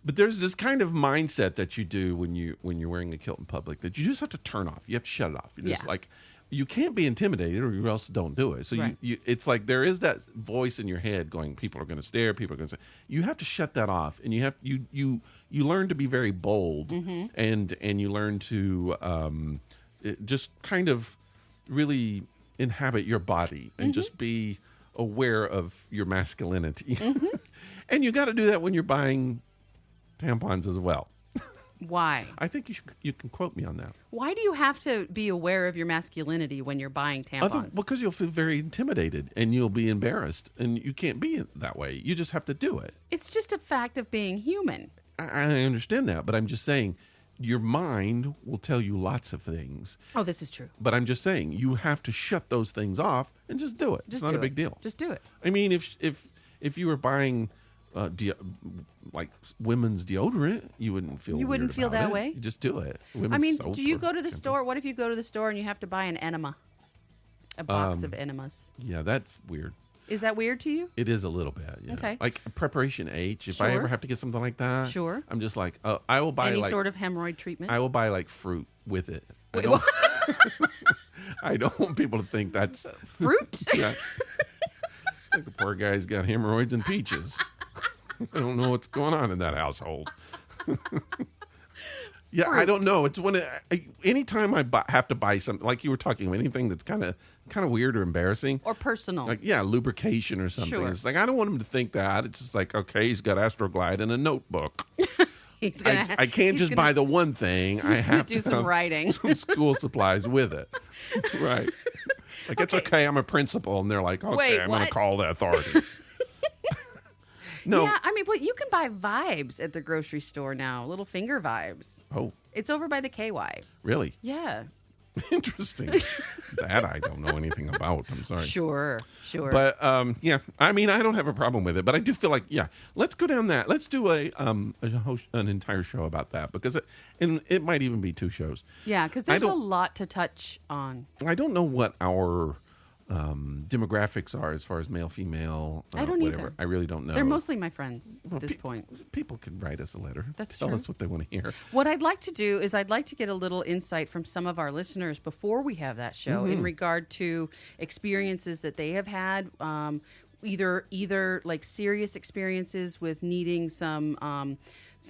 But there's this kind of mindset that you do when you're wearing a kilt in public that you just have to turn off. You have to shut it off. You're just like, you can't be intimidated or you else don't do it. So right. you it's like there is that voice in your head going, people are going to stare, people are going to say, you have to shut that off, and you learn to be very bold, mm-hmm. and you learn to just kind of really inhabit your body and mm-hmm. just be aware of your masculinity. Mm-hmm. And you got to do that when you're buying tampons as well. Why? I think you can quote me on that. Why do you have to be aware of your masculinity when you're buying tampons? Because you'll feel very intimidated and you'll be embarrassed, and you can't be that way. You just have to do it. It's just a fact of being human. I understand that, but I'm just saying your mind will tell you lots of things. Oh, this is true. But I'm just saying you have to shut those things off and just do it. It's not a big deal. Just do it. I mean, if you were buying like women's deodorant, you wouldn't feel that way. You just do it. I mean, do you go to the store? What if you go to the store and you have to buy an enema, a box of enemas? Yeah, that's weird. Is that weird to you? It is a little bit. Yeah. Okay. Like preparation H. If Sure. I ever have to get something like that, Sure. I'm just like, I will buy Any like sort of hemorrhoid treatment. I will buy like fruit with it. Wait, I don't want people to think that's fruit. Yeah. Like the poor guy's got hemorrhoids and peaches. I don't know what's going on in that household. Yeah, Fruit. I don't know. It's when anytime I have to buy something, like you were talking about, anything that's kind of weird or embarrassing. Or personal. Like, yeah, lubrication or something. Sure. It's like, I don't want him to think that. It's just like, okay, he's got Astroglide and a notebook. I can't just buy the one thing. I have to do to some have writing. some school supplies with it. Right. Like, it's okay, I'm a principal. And they're like, okay, Wait, I'm going to what? call the authorities. No. Yeah, I mean, but you can buy Vibes at the grocery store now. Little finger Vibes. Oh, It's over by the KY. really? Yeah. Interesting. That I don't know anything about. I'm sorry. Sure. But yeah, I mean, I don't have a problem with it, but I do feel like, yeah, let's go down that. Let's do an entire show about that, because it might even be 2 shows. Yeah, because there's a lot to touch on. I don't know what our demographics are as far as male, female, I don't whatever. either. I really don't know. They're mostly my friends at this point. People can write us a letter. That's Tell true. us what they want to hear. What I'd like to do is I'd like to get a little insight from some of our listeners before we have that show in regard to experiences that they have had, either like serious experiences with needing some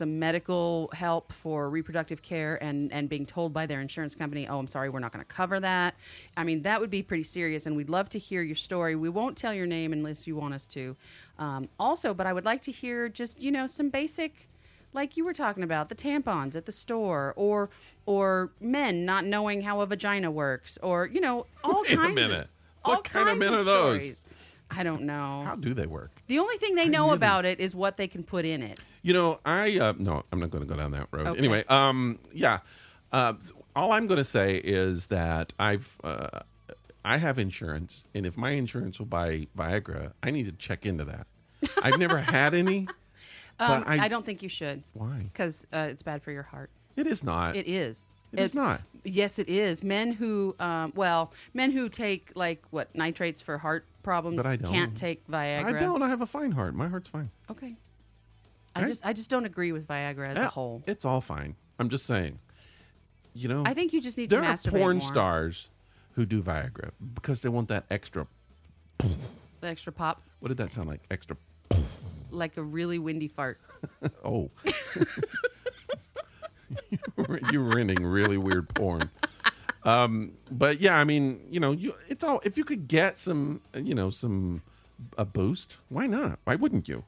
medical help for reproductive care and being told by their insurance company, oh, I'm sorry, we're not going to cover that. I mean, that would be pretty serious, and we'd love to hear your story. We won't tell your name unless you want us to. Also, but I would like to hear just, some basic, like you were talking about, the tampons at the store, or men not knowing how a vagina works, or, all Wait a kinds minute. of What kind of men are those? stories. I don't know. How do they work? The only thing they know about it is what they can put in it. No, I'm not going to go down that road. Okay. Anyway, yeah. All I'm going to say is that I have insurance, and if my insurance will buy Viagra, I need to check into that. I've never had any. But I don't think you should. Why? Because it's bad for your heart. It is not. It is. It's not. Yes, it is. Men who, men who take nitrates for heart problems But I don't. can't take Viagra. I don't. I have a fine heart. My heart's fine. Okay. Right? I just don't agree with Viagra as a whole. It's all fine. I'm just saying. I think you just need to there are masturbate porn more. stars who do Viagra because they want that extra. The extra pop, What did that sound like? Extra. like a really windy fart. Oh. You're renting really weird porn. But yeah, I mean, it's all, if you could get some, a boost, why not? Why wouldn't you?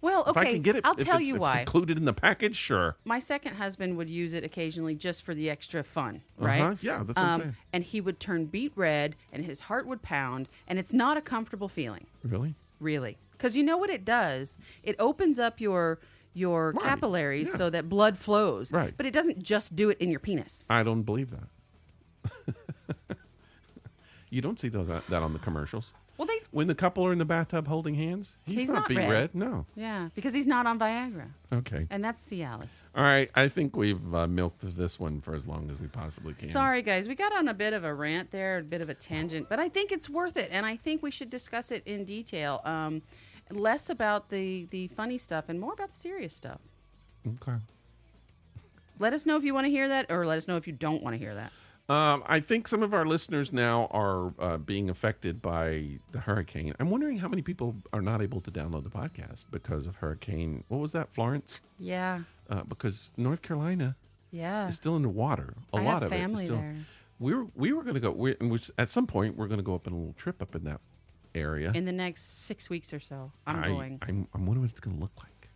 Well, okay, If I can get it, I'll if tell it's- you if why. It's included in the package, sure. My second husband would use it occasionally just for the extra fun, right? Yeah, that's what I'm saying. And he would turn beet red, and his heart would pound, and it's not a comfortable feeling, Really? really. Because you know what it does? It opens up your capillaries yeah. so that blood flows. Right. But it doesn't just do it in your penis. I don't believe that. You don't see that on the commercials. Well, When the couple are in the bathtub holding hands, he's not beet red. No. Yeah, because he's not on Viagra. Okay. And that's Cialis. All right. I think we've milked this one for as long as we possibly can. Sorry, guys. We got on a bit of a rant there, a bit of a tangent, but I think it's worth it, and I think we should discuss it in detail. Less about the funny stuff and more about the serious stuff. Okay. Let us know if you want to hear that, or let us know if you don't want to hear that. I think some of our listeners now are being affected by the hurricane. I'm wondering how many people are not able to download the podcast because of Hurricane. What was that, Florence? Yeah. Because North Carolina Yeah. is still in the water. A I lot have of family it is still. there. We were going to go. Which at some point we're going to go up on a little trip up in that area. In the next 6 weeks or so, I'm going. I'm wondering what it's going to look like.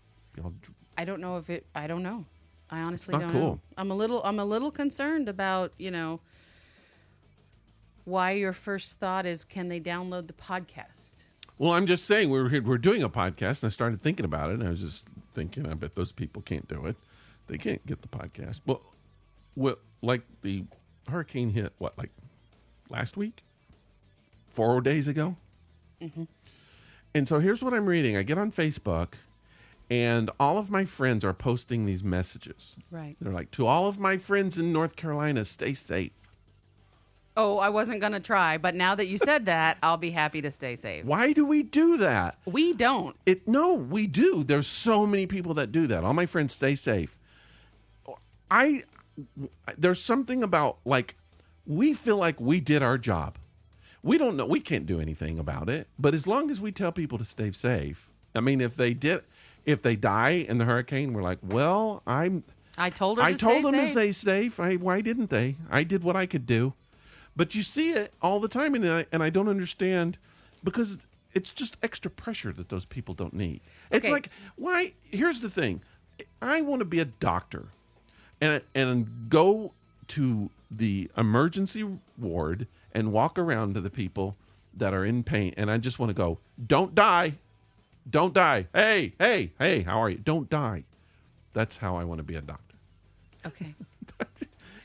I don't know if it. I don't know. I honestly not don't cool. know. I'm a little concerned about why your first thought is, can they download the podcast? Well, I'm just saying we're doing a podcast, and I started thinking about it. And I was just thinking, I bet those people can't do it. They can't get the podcast. Well, like the hurricane hit like last week, 4 days ago. Mm-hmm. And so here's what I'm reading. I get on Facebook, and all of my friends are posting these messages. Right. They're like, to all of my friends in North Carolina, stay safe. Oh, I wasn't going to try, but now that you said that, I'll be happy to stay safe. Why do we do that? We don't. No, we do. There's so many people that do that. All my friends stay safe. There's something about, like, we feel like we did our job. We don't know. We can't do anything about it. But as long as we tell people to stay safe, I mean, if they die in the hurricane, we're like, well, I told her. I to told stay them safe. to stay safe. Why didn't they? I did what I could do. But you see it all the time, and I don't understand, because it's just extra pressure that those people don't need. It's Okay. like, why? Here's the thing. I want to be a doctor and go to the emergency ward and walk around to the people that are in pain, and I just want to go, don't die. Don't die. Hey, how are you? Don't die. That's how I want to be a doctor. Okay.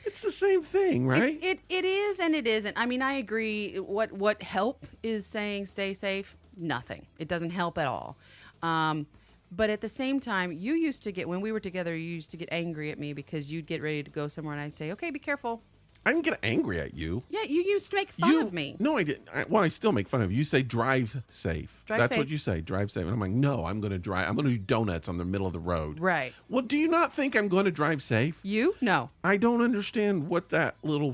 It's the same thing, right? It is and it isn't. I mean, I agree. What help is saying stay safe? Nothing. It doesn't help at all. But at the same time, you used to get, when we were together, you used to get angry at me because you'd get ready to go somewhere and I'd say, okay, be careful. I didn't get angry at you. Yeah, you used to make fun of me. No, I didn't. I still make fun of you. You say drive safe. That's safe. what you say, drive safe. And I'm like, no, I'm going to drive. I'm going to do donuts on the middle of the road. Right. Well, do you not think I'm going to drive safe? You? No. I don't understand what that little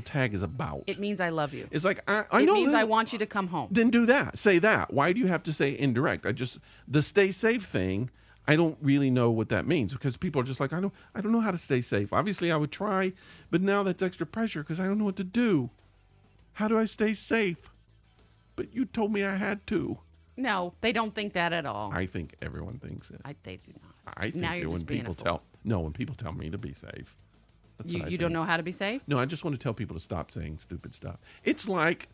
tag is about. It means I love you. It's like, I It know. means I want you to come home. Then do that. Say that. Why do you have to say indirect? The stay safe thing, I don't really know what that means, because people are just like, I don't know how to stay safe. Obviously, I would try, but now that's extra pressure because I don't know what to do. How do I stay safe? But you told me I had to. No, they don't think that at all. I think everyone thinks it. They do not. I think now that you're when just being people a fool. when people tell me to be safe. That's what I You don't think. know how to be safe? No, I just want to tell people to stop saying stupid stuff. It's like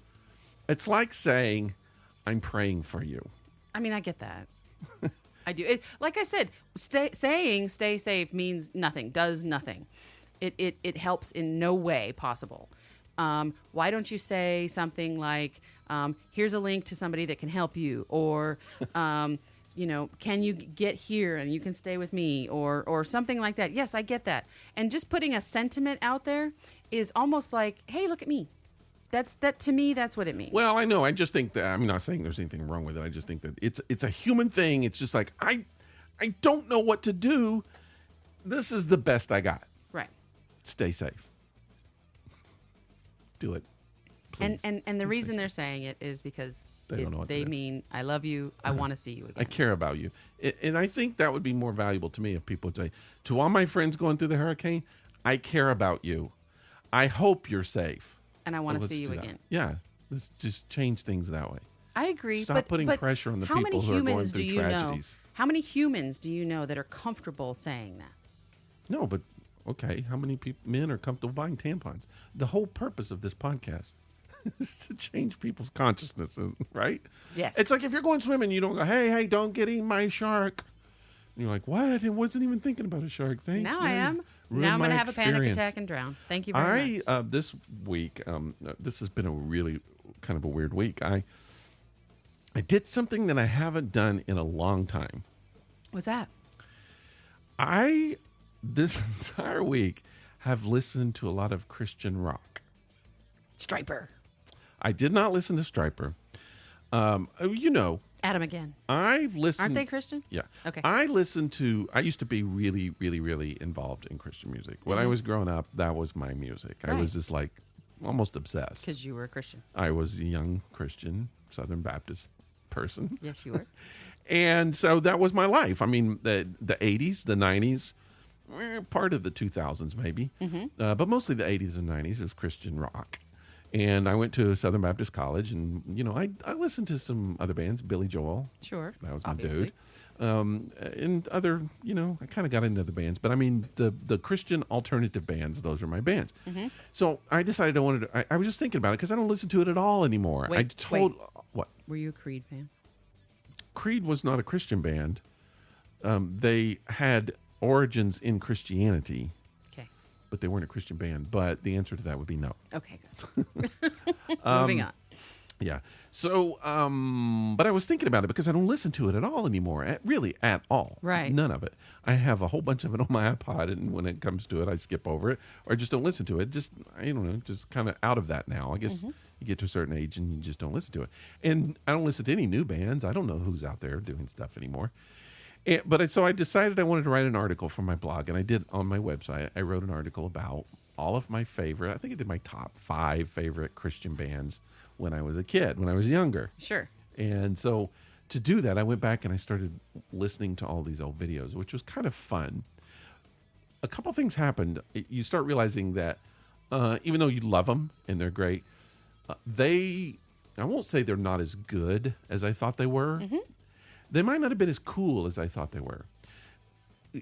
saying, I'm praying for you. I mean, I get that. I do. Like I said, saying stay safe means nothing, does nothing. It helps in no way possible. Why don't you say something like, here's a link to somebody that can help you, or can you get here and you can stay with me or something like that. Yes, I get that. And just putting a sentiment out there is almost like, hey, look at me. That to me, that's what it means. Well, I know. I just think that I'm not saying there's anything wrong with it. I just think that it's a human thing. It's just like I don't know what to do. This is the best I got. Right. Stay safe. Do it. Please. And the reason they're saying it is because They don't know what to they do. mean, I love you. I want to see you again. I care about you. And I think that would be more valuable to me if people would say, to all my friends going through the hurricane, I care about you. I hope you're safe. And I want to Let's see you do that. again. Yeah. Let's just change things that way. I agree. Stop putting pressure on the how many people who are going humans through do you tragedies. Know, how many humans do you know that are comfortable saying that? No, but okay. How many men are comfortable buying tampons? The whole purpose of this podcast is to change people's consciousness, right? Yes. It's like if you're going swimming, you don't go, hey, don't get eaten by a shark. And you're like, what? I wasn't even thinking about a shark. Thanks. Now I am. Now I'm going to have a panic attack and drown. Thank you very much. This week, this has been a really kind of a weird week. I did something that I haven't done in a long time. What's that? This entire week, have listened to a lot of Christian rock. Striper. I did not listen to Striper. Adam again. I've listened. Aren't they Christian? Yeah. Okay. I used to be really, really, really involved in Christian music. When I was growing up, that was my music. Right. I was just like almost obsessed. Because you were a Christian. I was a young Christian Southern Baptist person. Yes, you were. And so that was my life. I mean, the 80s, the 90s, part of the 2000s maybe, but mostly the 80s and 90s was Christian rock. And I went to Southern Baptist College, and I listened to some other bands, Billy Joel. Sure, that was my obviously. dude. And other, I kind of got into the bands, but I mean the Christian alternative bands, those are my bands. So I decided I was just thinking about it because I don't listen to it at all anymore. What? Were you a Creed fan? Creed was not a Christian band. They had origins in Christianity. Okay. But they weren't a Christian band. But the answer to that would be no. Okay, good. Moving on. Yeah. So, but I was thinking about it because I don't listen to it at all anymore. Really, at all. Right. None of it. I have a whole bunch of it on my iPod, and when it comes to it, I skip over it or I just don't listen to it. I don't know, just kind of out of that now. I guess you get to a certain age and you just don't listen to it. And I don't listen to any new bands. I don't know who's out there doing stuff anymore. So I decided I wanted to write an article for my blog, and I did on my website. I wrote an article about all of my favorite, I think I did my top 5 favorite Christian bands when I was a kid, when I was younger. Sure. And so to do that, I went back and I started listening to all these old videos, which was kind of fun. A couple things happened. You start realizing that even though you love them and they're great, I won't say they're not as good as I thought they were. They might not have been as cool as I thought they were.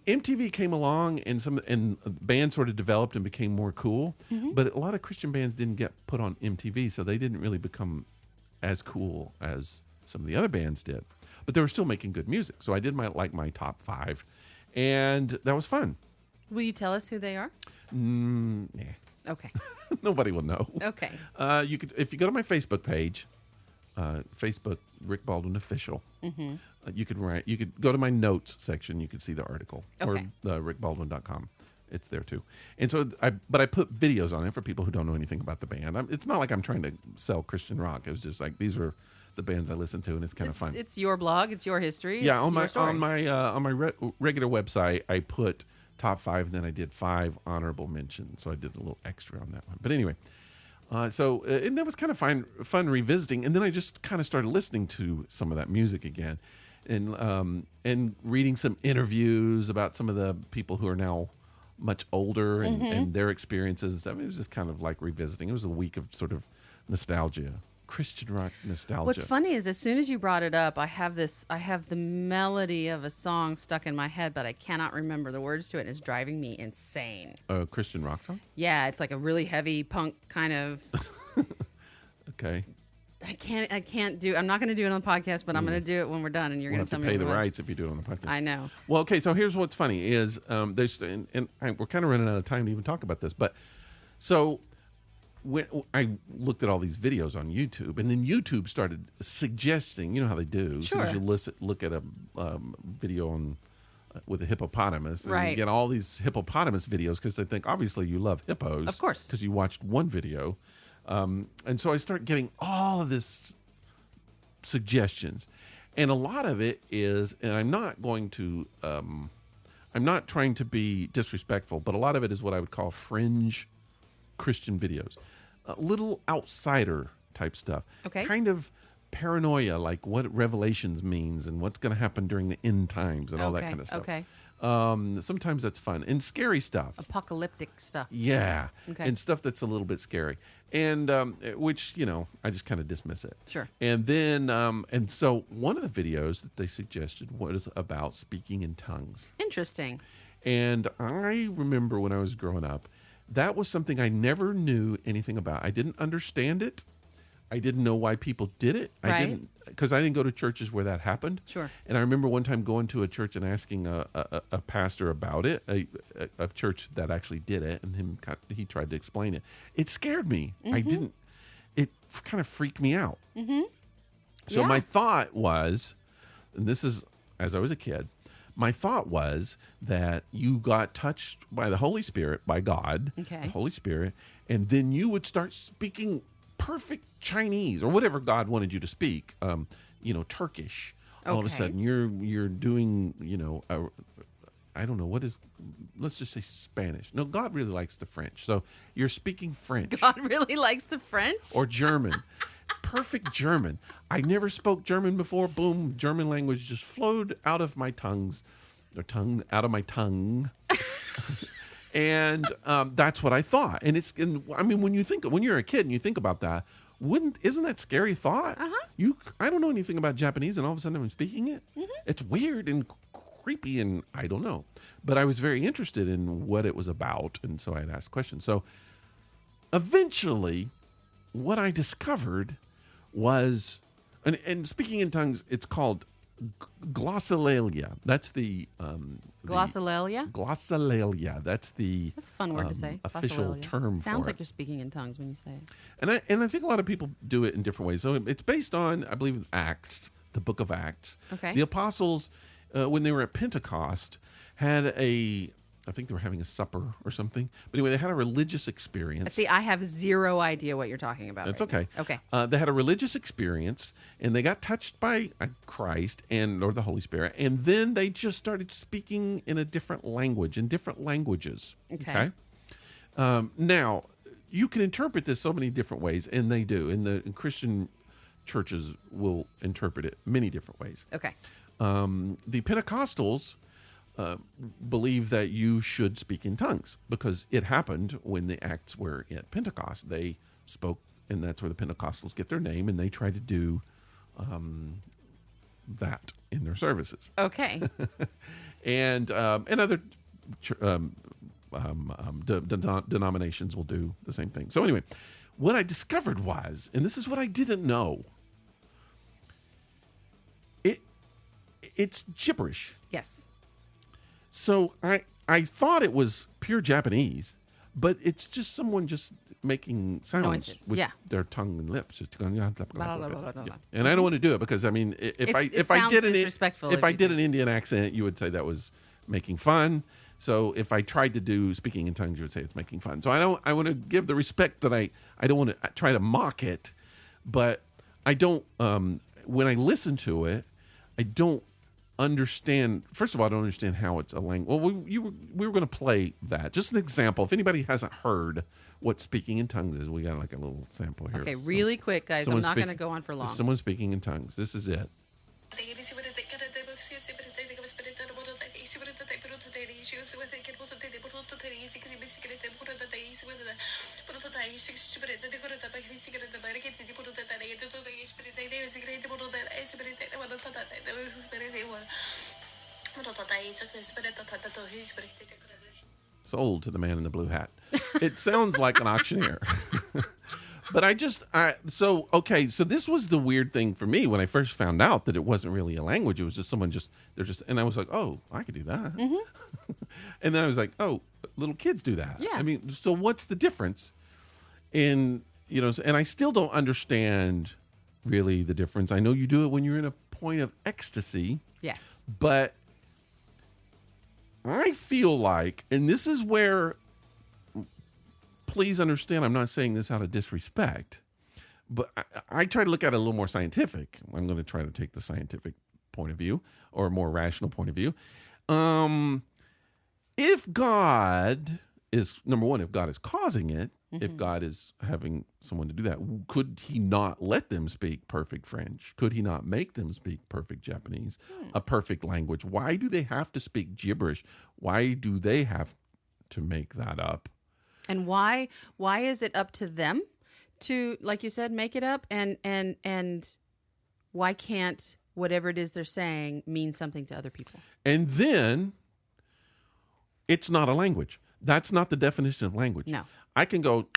MTV came along and bands sort of developed and became more cool, but a lot of Christian bands didn't get put on MTV, so they didn't really become as cool as some of the other bands did. But they were still making good music, so I did my top 5, and that was fun. Will you tell us who they are? Yeah. Okay. Nobody will know. Okay. You could, if you go to my Facebook page, Facebook Rick Baldwin Official. You could go to my notes section. You could see the article or rickbaldwin.com. It's there too. And so I put videos on it for people who don't know anything about the band. It's not like I'm trying to sell Christian rock. It was just like these were the bands I listened to, and it's kind of fun. It's your blog. It's your history. Yeah, it's on my regular website, I put top 5, and then I did 5 honorable mentions. So I did a little extra on that one. But anyway. And that was kind of fun revisiting, and then I just kind of started listening to some of that music again, and reading some interviews about some of the people who are now much older and their experiences. I mean, it was just kind of like revisiting. It was a week of sort of nostalgia, Christian rock nostalgia. What's funny is as soon as you brought it up, I have the melody of a song stuck in my head, but I cannot remember the words to it, and it's driving me insane. A Christian rock song? Yeah, it's like a really heavy punk kind of. Okay. I'm not going to do it on the podcast, but I'm going to do it when we're done, and you're going to tell me pay what the it was. rights if you do it on the podcast. I know. Well, okay, so here's what's funny is we're kind of running out of time to even talk about this, but so when I looked at all these videos on YouTube, and then YouTube started suggesting, you know how they do. As soon as you look at a video on with a hippopotamus, and you get all these hippopotamus videos because they think obviously you love hippos, of course, because you watched one video, and so I start getting all of this suggestions, and a lot of it is, and I'm not trying to be disrespectful, but a lot of it is what I would call fringe Christian videos, a little outsider type stuff, kind of paranoia, like what Revelations means and what's going to happen during the end times and all that kind of stuff. Sometimes that's fun and scary stuff, apocalyptic stuff. Yeah, and stuff that's a little bit scary, and which I just kind of dismiss it. Sure. And then and so one of the videos that they suggested was about speaking in tongues. Interesting. And I remember when I was growing up, that was something I never knew anything about. I didn't understand it. I didn't know why people did it. Because I didn't go to churches where that happened. Sure. And I remember one time going to a church and asking a pastor about it, a church that actually did it, and he tried to explain it. It scared me. It kind of freaked me out. So my thought was, and this is as I was a kid, my thought was that you got touched by the Holy Spirit, by God, the Holy Spirit, and then you would start speaking perfect Chinese or whatever God wanted you to speak, Turkish. All of a sudden you're doing, I don't know, what is, let's just say Spanish. No, God really likes the French. So you're speaking French. God really likes the French? Or German. Perfect German. I never spoke German before. Boom, German language just flowed out of my out of my tongue. And that's what I thought. And when you're a kid and you think about that, isn't that a scary thought? I don't know anything about Japanese, and all of a sudden I'm speaking it. It's weird and creepy, and I don't know. But I was very interested in what it was about, and so I'd ask questions. So eventually, what I discovered was, and speaking in tongues, it's called glossolalia. That's the glossolalia. Glossolalia. That's a fun word to say. Official term. Sounds like you're speaking in tongues when you say it. And I think a lot of people do it in different ways. So it's based on, I believe, Acts, the book of Acts. Okay. The apostles, when they were at Pentecost, I think they were having a supper or something. But anyway, they had a religious experience. See, I have zero idea what you're talking about. That's right okay. Now. Okay. They had a religious experience, and they got touched by Christ or the Holy Spirit, and then they just started speaking in a different language, in different languages. Okay. Now, you can interpret this so many different ways, and they do. And Christian churches will interpret it many different ways. Okay. The Pentecostals believe that you should speak in tongues because it happened when the Acts were at Pentecost. They spoke, and that's where the Pentecostals get their name, and they try to do that in their services. Okay. And other denominations will do the same thing. So anyway, what I discovered was, and this is what I didn't know, it's gibberish. Yes. So I thought it was pure Japanese, but it's just someone just making sounds with their tongue and lips. Just and I don't want to do it because if I did an Indian accent, you would say that was making fun. So if I tried to do speaking in tongues, you would say it's making fun. So I want to give the respect that I don't want to try to mock it, but I don't. When I listen to it, I don't understand. First of all, I don't understand how it's a language. Well, we were going to play that. Just an example. If anybody hasn't heard what speaking in tongues is, we got like a little sample here. Okay, really quick, guys. I'm not going to go on for long. Someone speaking in tongues. This is it. Sold to the man in the blue hat. It sounds like an auctioneer. But so this was the weird thing for me when I first found out that it wasn't really a language. It was just someone and I was like, oh, I could do that. And then I was like, oh, little kids do that. Yeah. So what's the difference? and and I still don't understand really the difference. I know you do it when you're in a point of ecstasy. Yes. But I feel like, and this is where, please understand, I'm not saying this out of disrespect, but I try to look at it a little more scientific. I'm going to try to take the scientific point of view, or a more rational point of view. If God is, number one, if God is causing it, if God is having someone to do that, could he not let them speak perfect French? Could he not make them speak perfect Japanese, a perfect language? Why do they have to speak gibberish? Why do they have to make that up? And why is it up to them to, like you said, make it up? And why can't whatever it is they're saying mean something to other people? And then it's not a language. That's not the definition of language. No. I can go,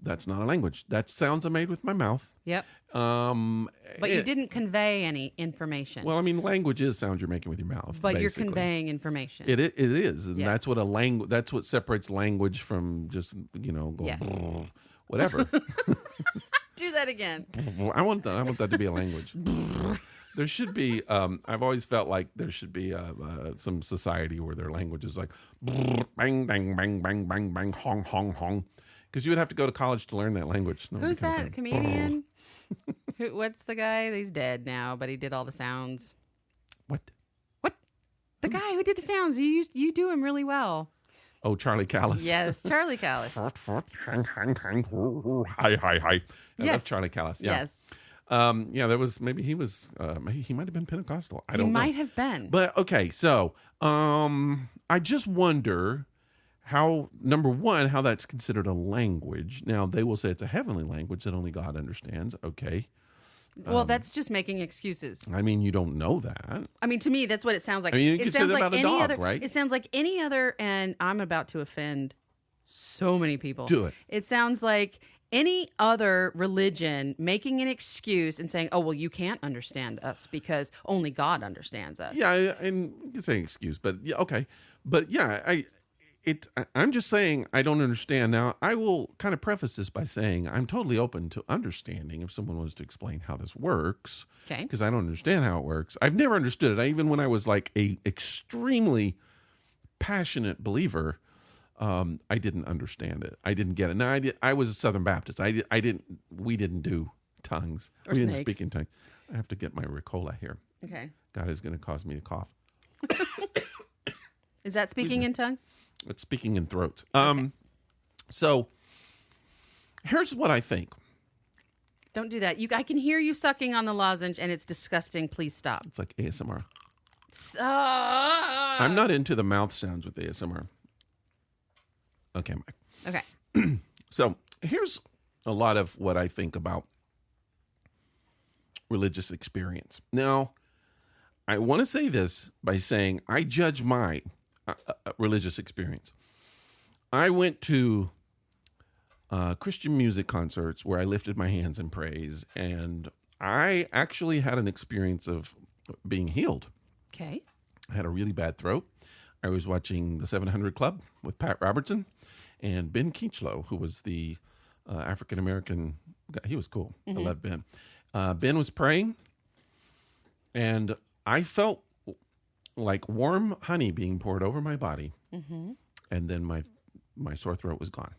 that's not a language. That's sounds I made with my mouth. Yep. But you didn't convey any information. Well, I mean, language is sounds you're making with your mouth. But basically. you're conveying information. It is, and Yes. that's what a language. That's what separates language from just going Yes. whatever. Do that again. I want that to be a language. There should be. I've always felt like there should be some society where their language is like bang bang bang bang bang bang hong hong hong, because you would have to go to college to learn that language. Who's that comedian? What's the guy? He's dead now, but he did all the sounds. What? The guy who did the sounds. You do him really well. Oh, Charlie Callis. Yes, Charlie Callis. Hi. I love Charlie Callis. Yeah. Yes. There was he might have been Pentecostal. I don't know. He might have been. But okay, so I just wonder how, number one, how that's considered a language. Now they will say it's a heavenly language that only God understands. Okay. Well, that's just making excuses. I mean, you don't know that. I mean, to me, that's what it sounds like. I mean, you it could say sounds that like about a any dog, other, right? It sounds like any other, and I'm about to offend so many people. Do it. It sounds like any other religion making an excuse and saying, "Oh, well, you can't understand us because only God understands us." Yeah, and you can say excuse, but yeah, okay, but yeah, I'm just saying I don't understand. Now, I will kind of preface this by saying I'm totally open to understanding if someone was to explain how this works. Okay. Because I don't understand how it works. I've never understood it. Even when I was like a extremely passionate believer, I didn't understand it. I didn't get it. Now, I was a Southern Baptist. We didn't do tongues. Or we didn't snakes. speak in tongues. I have to get my Ricola here. Okay. God is going to cause me to cough. Is that speaking in tongues? It's speaking in throats. So here's what I think. Don't do that. I can hear you sucking on the lozenge, and it's disgusting. Please stop. It's like ASMR. I'm I'm not into the mouth sounds with ASMR. Okay, Mike. Okay. So here's a lot of what I think about religious experience. Now, I want to say this by saying I judge my religious experience. I went to Christian music concerts where I lifted my hands in praise, and I actually had an experience of being healed. Okay. I had a really bad throat. I was watching the 700 Club with Pat Robertson and Ben Kinchlow, who was the African-American guy. He was cool. I love Ben. Ben was praying, and I felt like warm honey being poured over my body, and then my sore throat was gone.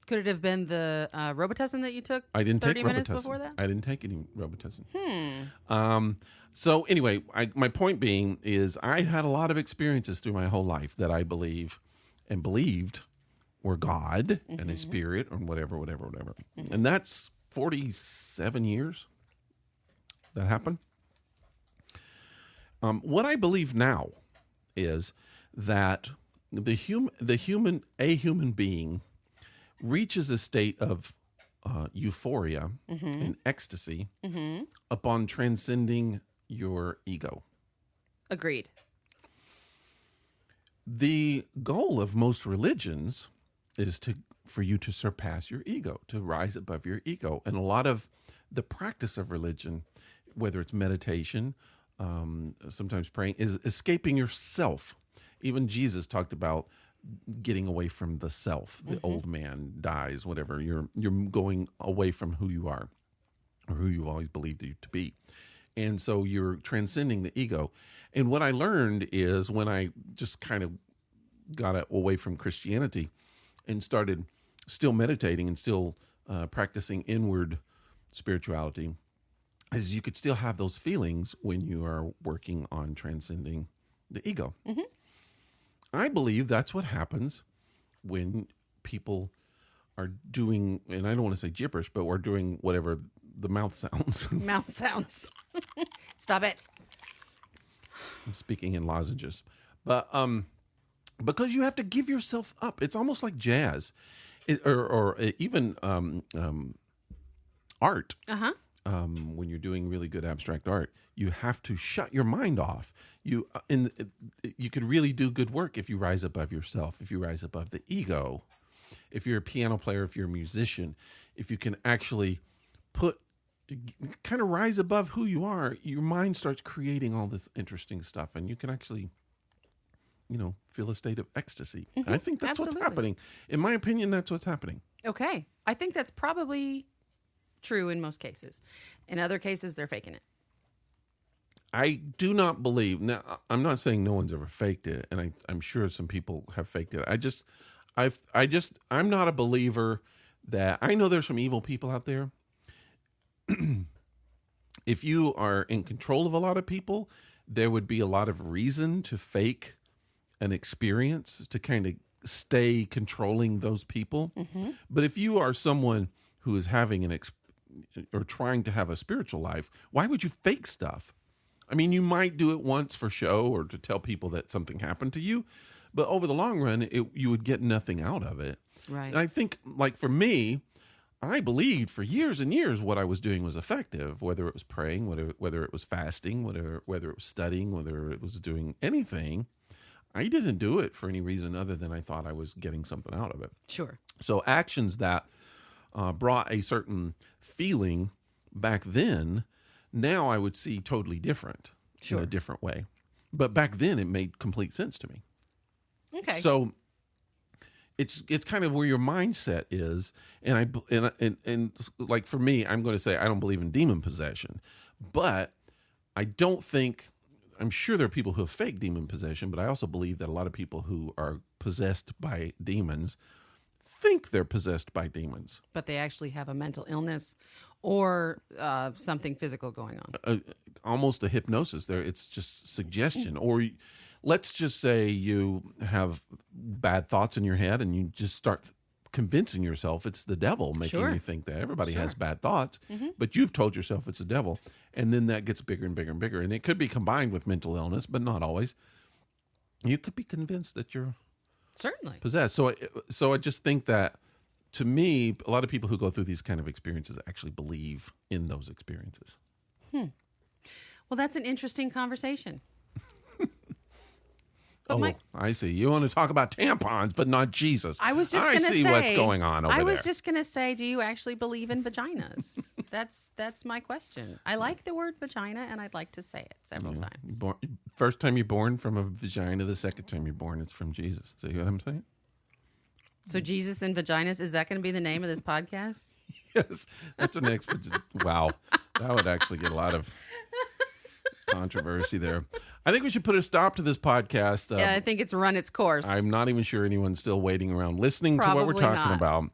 Could it have been the Robitussin that you took? I didn't 30 take minutes Robitussin. before that? I didn't take any Robitussin. So anyway, my point being is I had a lot of experiences through my whole life that I believe and believed were God and a spirit or whatever. And that's 47 years that happened. What I believe now is that a human being reaches a state of euphoria and ecstasy upon transcending your ego. Agreed. The goal of most religions is for you to surpass your ego, to rise above your ego. And a lot of the practice of religion, whether it's meditation, sometimes praying, is escaping yourself. Even Jesus talked about getting away from the self. The old man dies, whatever. You're going away from who you are or who you've always believed you to be. And so you're transcending the ego. And what I learned is when I just kind of got away from Christianity and started still meditating and still practicing inward spirituality, is you could still have those feelings when you are working on transcending the ego. I believe that's what happens when people are doing, and I don't want to say gibberish, but we're doing whatever the mouth sounds. Mouth sounds. Stop it. I'm speaking in lozenges. But because you have to give yourself up. It's almost like jazz or even art. When you're doing really good abstract art, you have to shut your mind off. You could really do good work if you rise above yourself, if you rise above the ego, if you're a piano player, if you're a musician, if you can actually kind of rise above who you are, your mind starts creating all this interesting stuff, and you can actually, feel a state of ecstasy. I think that's what's happening. In my opinion, that's what's happening. Okay. I think that's probably true in most cases. In other cases, they're faking it. I do not believe. Now, I'm not saying no one's ever faked it, and I'm sure some people have faked it. I'm not a believer that I know there's some evil people out there. If you are in control of a lot of people, there would be a lot of reason to fake an experience to kind of stay controlling those people. But if you are someone who is having or trying to have a spiritual life, why would you fake stuff? I mean, you might do it once for show or to tell people that something happened to you, but over the long run, you would get nothing out of it. Right. And I think, like for me, I believed for years and years what I was doing was effective, whether it was praying, whether it was fasting, whether it was studying, whether it was doing anything. I didn't do it for any reason other than I thought I was getting something out of it. Sure. So actions that brought a certain feeling back then, now I would see totally different in a different way. But back then it made complete sense to me. Okay. So it's kind of where your mindset is, and like for me, I'm going to say I don't believe in demon possession, but I'm sure there are people who have fake demon possession, but I also believe that a lot of people who are possessed by demons think they're possessed by demons. But they actually have a mental illness or something physical going on. Almost a hypnosis there. It's just suggestion. Or let's just say you have bad thoughts in your head and you just start convincing yourself it's the devil making you think that. Everybody has bad thoughts, but you've told yourself it's the devil. And then that gets bigger and bigger and bigger. And it could be combined with mental illness, but not always. You could be convinced that you're certainly possessed. So I just think that, to me, a lot of people who go through these kind of experiences actually believe in those experiences. Well, that's an interesting conversation. I see. You want to talk about tampons, but not Jesus. I was just going to say. I see what's going on over there. I was just going to say, do you actually believe in vaginas? That's my question. I like the word vagina, and I'd like to say it several times. First time you're born from a vagina, the second time you're born, it's from Jesus. See what I'm saying? So Jesus and vaginas, is that going to be the name of this podcast? Yes. That's the next. Wow. That would actually get a lot of controversy there. I think we should put a stop to this podcast. Yeah, I think it's run its course. I'm not even sure anyone's still waiting around listening to what we're talking about.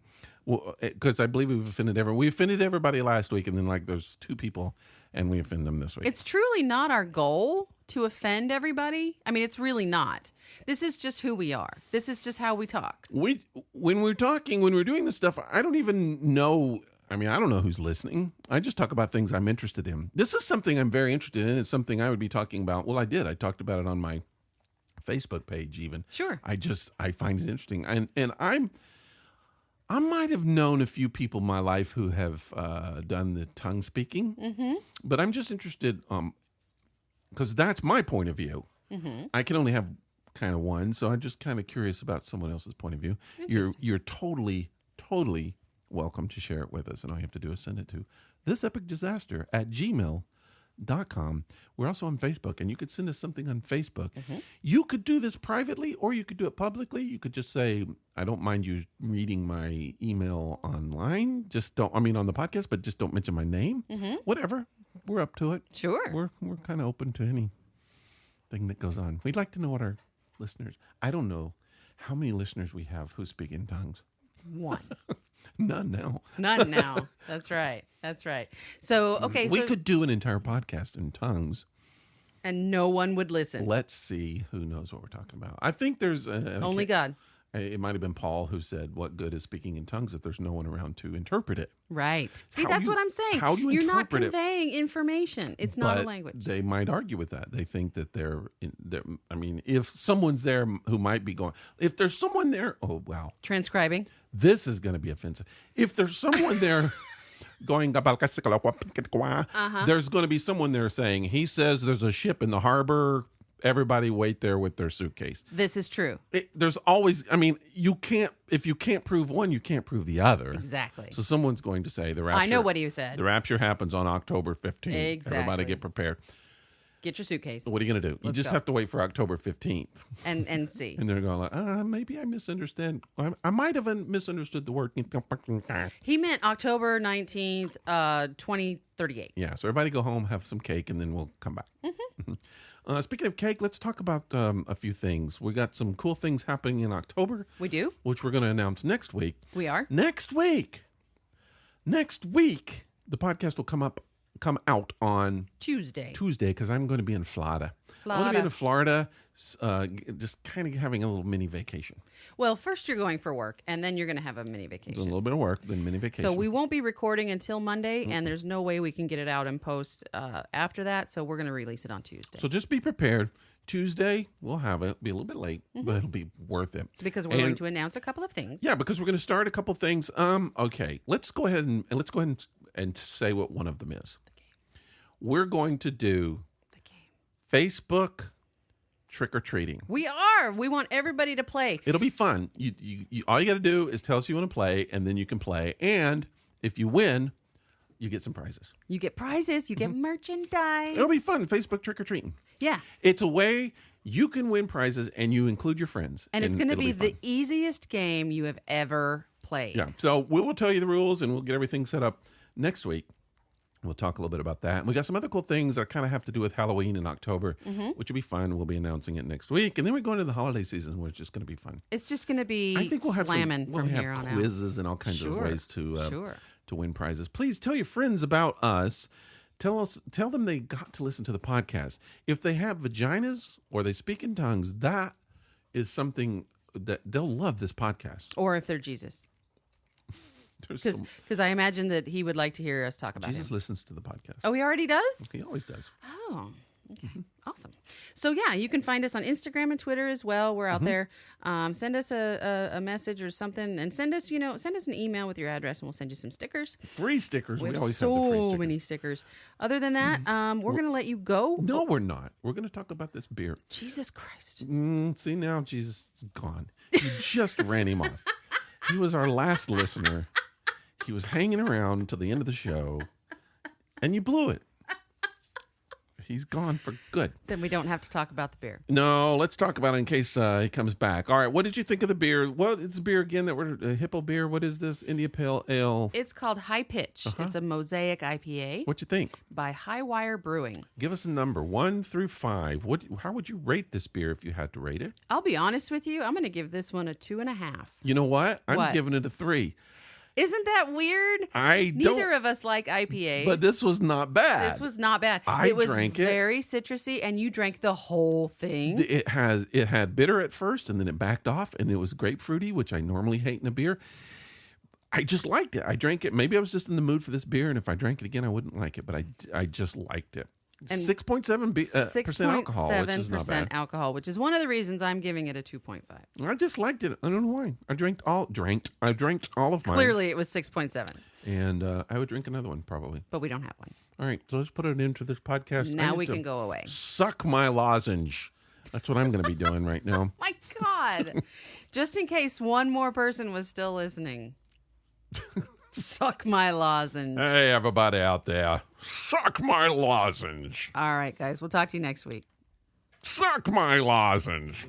Because I believe we've offended everyone. We offended everybody last week, and then there's 2 people, and we offend them this week. It's truly not our goal to offend everybody. I mean, it's really not. This is just who we are. This is just how we talk. When we're doing this stuff, I don't even know. I mean, I don't know who's listening. I just talk about things I'm interested in. This is something I'm very interested in. It's something I would be talking about. Well, I did. I talked about it on my Facebook page even. Sure. I find it interesting. And I might have known a few people in my life who have done the tongue speaking, but I'm just interested because that's my point of view. I can only have kind of one, so I'm just kind of curious about someone else's point of view. You're totally welcome to share it with us, and all you have to do is send it to thisepicdisaster@gmail.com. Zap.com. We're also on Facebook, and you could send us something on Facebook. You could do this privately, or you could do it publicly. You could just say, I don't mind you reading my email online. Just don't, I mean, on the podcast, but just don't mention my name. Whatever. We're up to it. Sure. We're kind of open to anything that goes on. We'd like to know what our listeners, I don't know how many listeners we have who speak in tongues. One. None now. None now. That's right. That's right. So, okay. We could do an entire podcast in tongues. And no one would listen. Let's see who knows what we're talking about. I think there's... Only God. It might have been Paul who said, what good is speaking in tongues if there's no one around to interpret it? Right. See, that's what I'm saying. How do you You're not interpret it? conveying information. It's not a language. They might argue with that. They think that I mean, if someone's there who might be going... If there's someone there... Oh, wow. Transcribing. This is going to be offensive. If there's someone there... going, there's going to be someone there saying, he says there's a ship in the harbor. Everybody wait there with their suitcase. This is true. There's always, I mean, if you can't prove one, you can't prove the other. Exactly. So someone's going to say the rapture. I know what you said. The rapture happens on October 15th. Exactly. Everybody get prepared. Get your suitcase. What are you going to do? You just have to wait for October 15th. And see. And they're going like, maybe I misunderstood. I might have misunderstood the word. He meant October 19th, 2038. Yeah, so everybody go home, have some cake, and then we'll come back. Speaking of cake, let's talk about a few things. We got some cool things happening in October. We do? Which we're going to announce next week. We are? Next week, the podcast will come out on Tuesday, because I'm going to be in Florida. I'm going to be in Florida, just kind of having a little mini vacation. Well, first you're going for work, and then you're going to have a mini vacation. A little bit of work, then mini vacation. So we won't be recording until Monday, and there's no way we can get it out and post after that, so we're going to release it on Tuesday. So just be prepared. Tuesday, we'll have it. It'll be a little bit late, but it'll be worth it. Because we're going to announce a couple of things. Yeah, because we're going to start a couple of things. Okay, let's go ahead and say what one of them is. We're going to do Facebook trick-or-treating. We are. We want everybody to play. It'll be fun. You all you got to do is tell us you want to play, and then you can play. And if you win, you get some prizes. You get prizes. You get merchandise. It'll be fun. Facebook trick-or-treating. Yeah. It's a way you can win prizes, and you include your friends. And it's going to be the easiest game you have ever played. Yeah. So we will tell you the rules, and we'll get everything set up next week. We'll talk a little bit about that. And we got some other cool things that kind of have to do with Halloween in October, which will be fun. We'll be announcing it next week. And then we're going to the holiday season, which is going to be fun. It's just going to be I think we'll have slamming we'll from have here on out. Quizzes and all kinds of ways to win prizes. Please tell your friends about us. Tell them they got to listen to the podcast. If they have vaginas or they speak in tongues, that is something that they'll love this podcast. Or if they're Jesus. Because I imagine that he would like to hear us talk about Jesus him. listens to the podcast. Oh, he already does? He always does. Oh, okay. Awesome. So, yeah, you can find us on Instagram and Twitter as well. We're out there. Send us a message or something, and send us an email with your address, and we'll send you some stickers. Free stickers. We always have the free stickers. So many stickers. Other than that, we're going to let you go. No, we're not. We're going to talk about this beer. Jesus Christ. See, now Jesus is gone. You just ran him off. He was our last listener. He was hanging around until the end of the show, and you blew it. He's gone for good. Then we don't have to talk about the beer. No, let's talk about it in case he comes back. All right, what did you think of the beer? What it's a beer again that we're Hippo beer. What is this? India Pale Ale. It's called High Pitch. It's a Mosaic IPA. What you think? By High Wire Brewing. Give us a number 1 through 5. How would you rate this beer if you had to rate it? I'll be honest with you. I'm going to give this one a 2.5. You know what? I'm giving it a 3. Isn't that weird? Neither of us like IPAs. But this was not bad. This was not bad. I was drank it. Very citrusy, and you drank the whole thing. It had bitter at first, and then it backed off, and it was grapefruity, which I normally hate in a beer. I just liked it. I drank it. Maybe I was just in the mood for this beer, and if I drank it again, I wouldn't like it. But I just liked it. 6.7% alcohol, which is not bad. Alcohol, which is one of the reasons I'm giving it a 2.5. I just liked it. I don't know why. I drank all of mine. Clearly, it was 6.7. And I would drink another one probably. But we don't have one. All right, so let's put it into this podcast. Now we can go away. Suck my lozenge. That's what I'm going to be doing right now. My God. Just in case one more person was still listening. Suck my lozenge. Hey, everybody out there. Suck my lozenge. All right, guys. We'll talk to you next week. Suck my lozenge.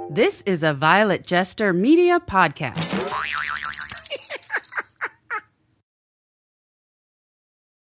This is a Violet Jester Media podcast.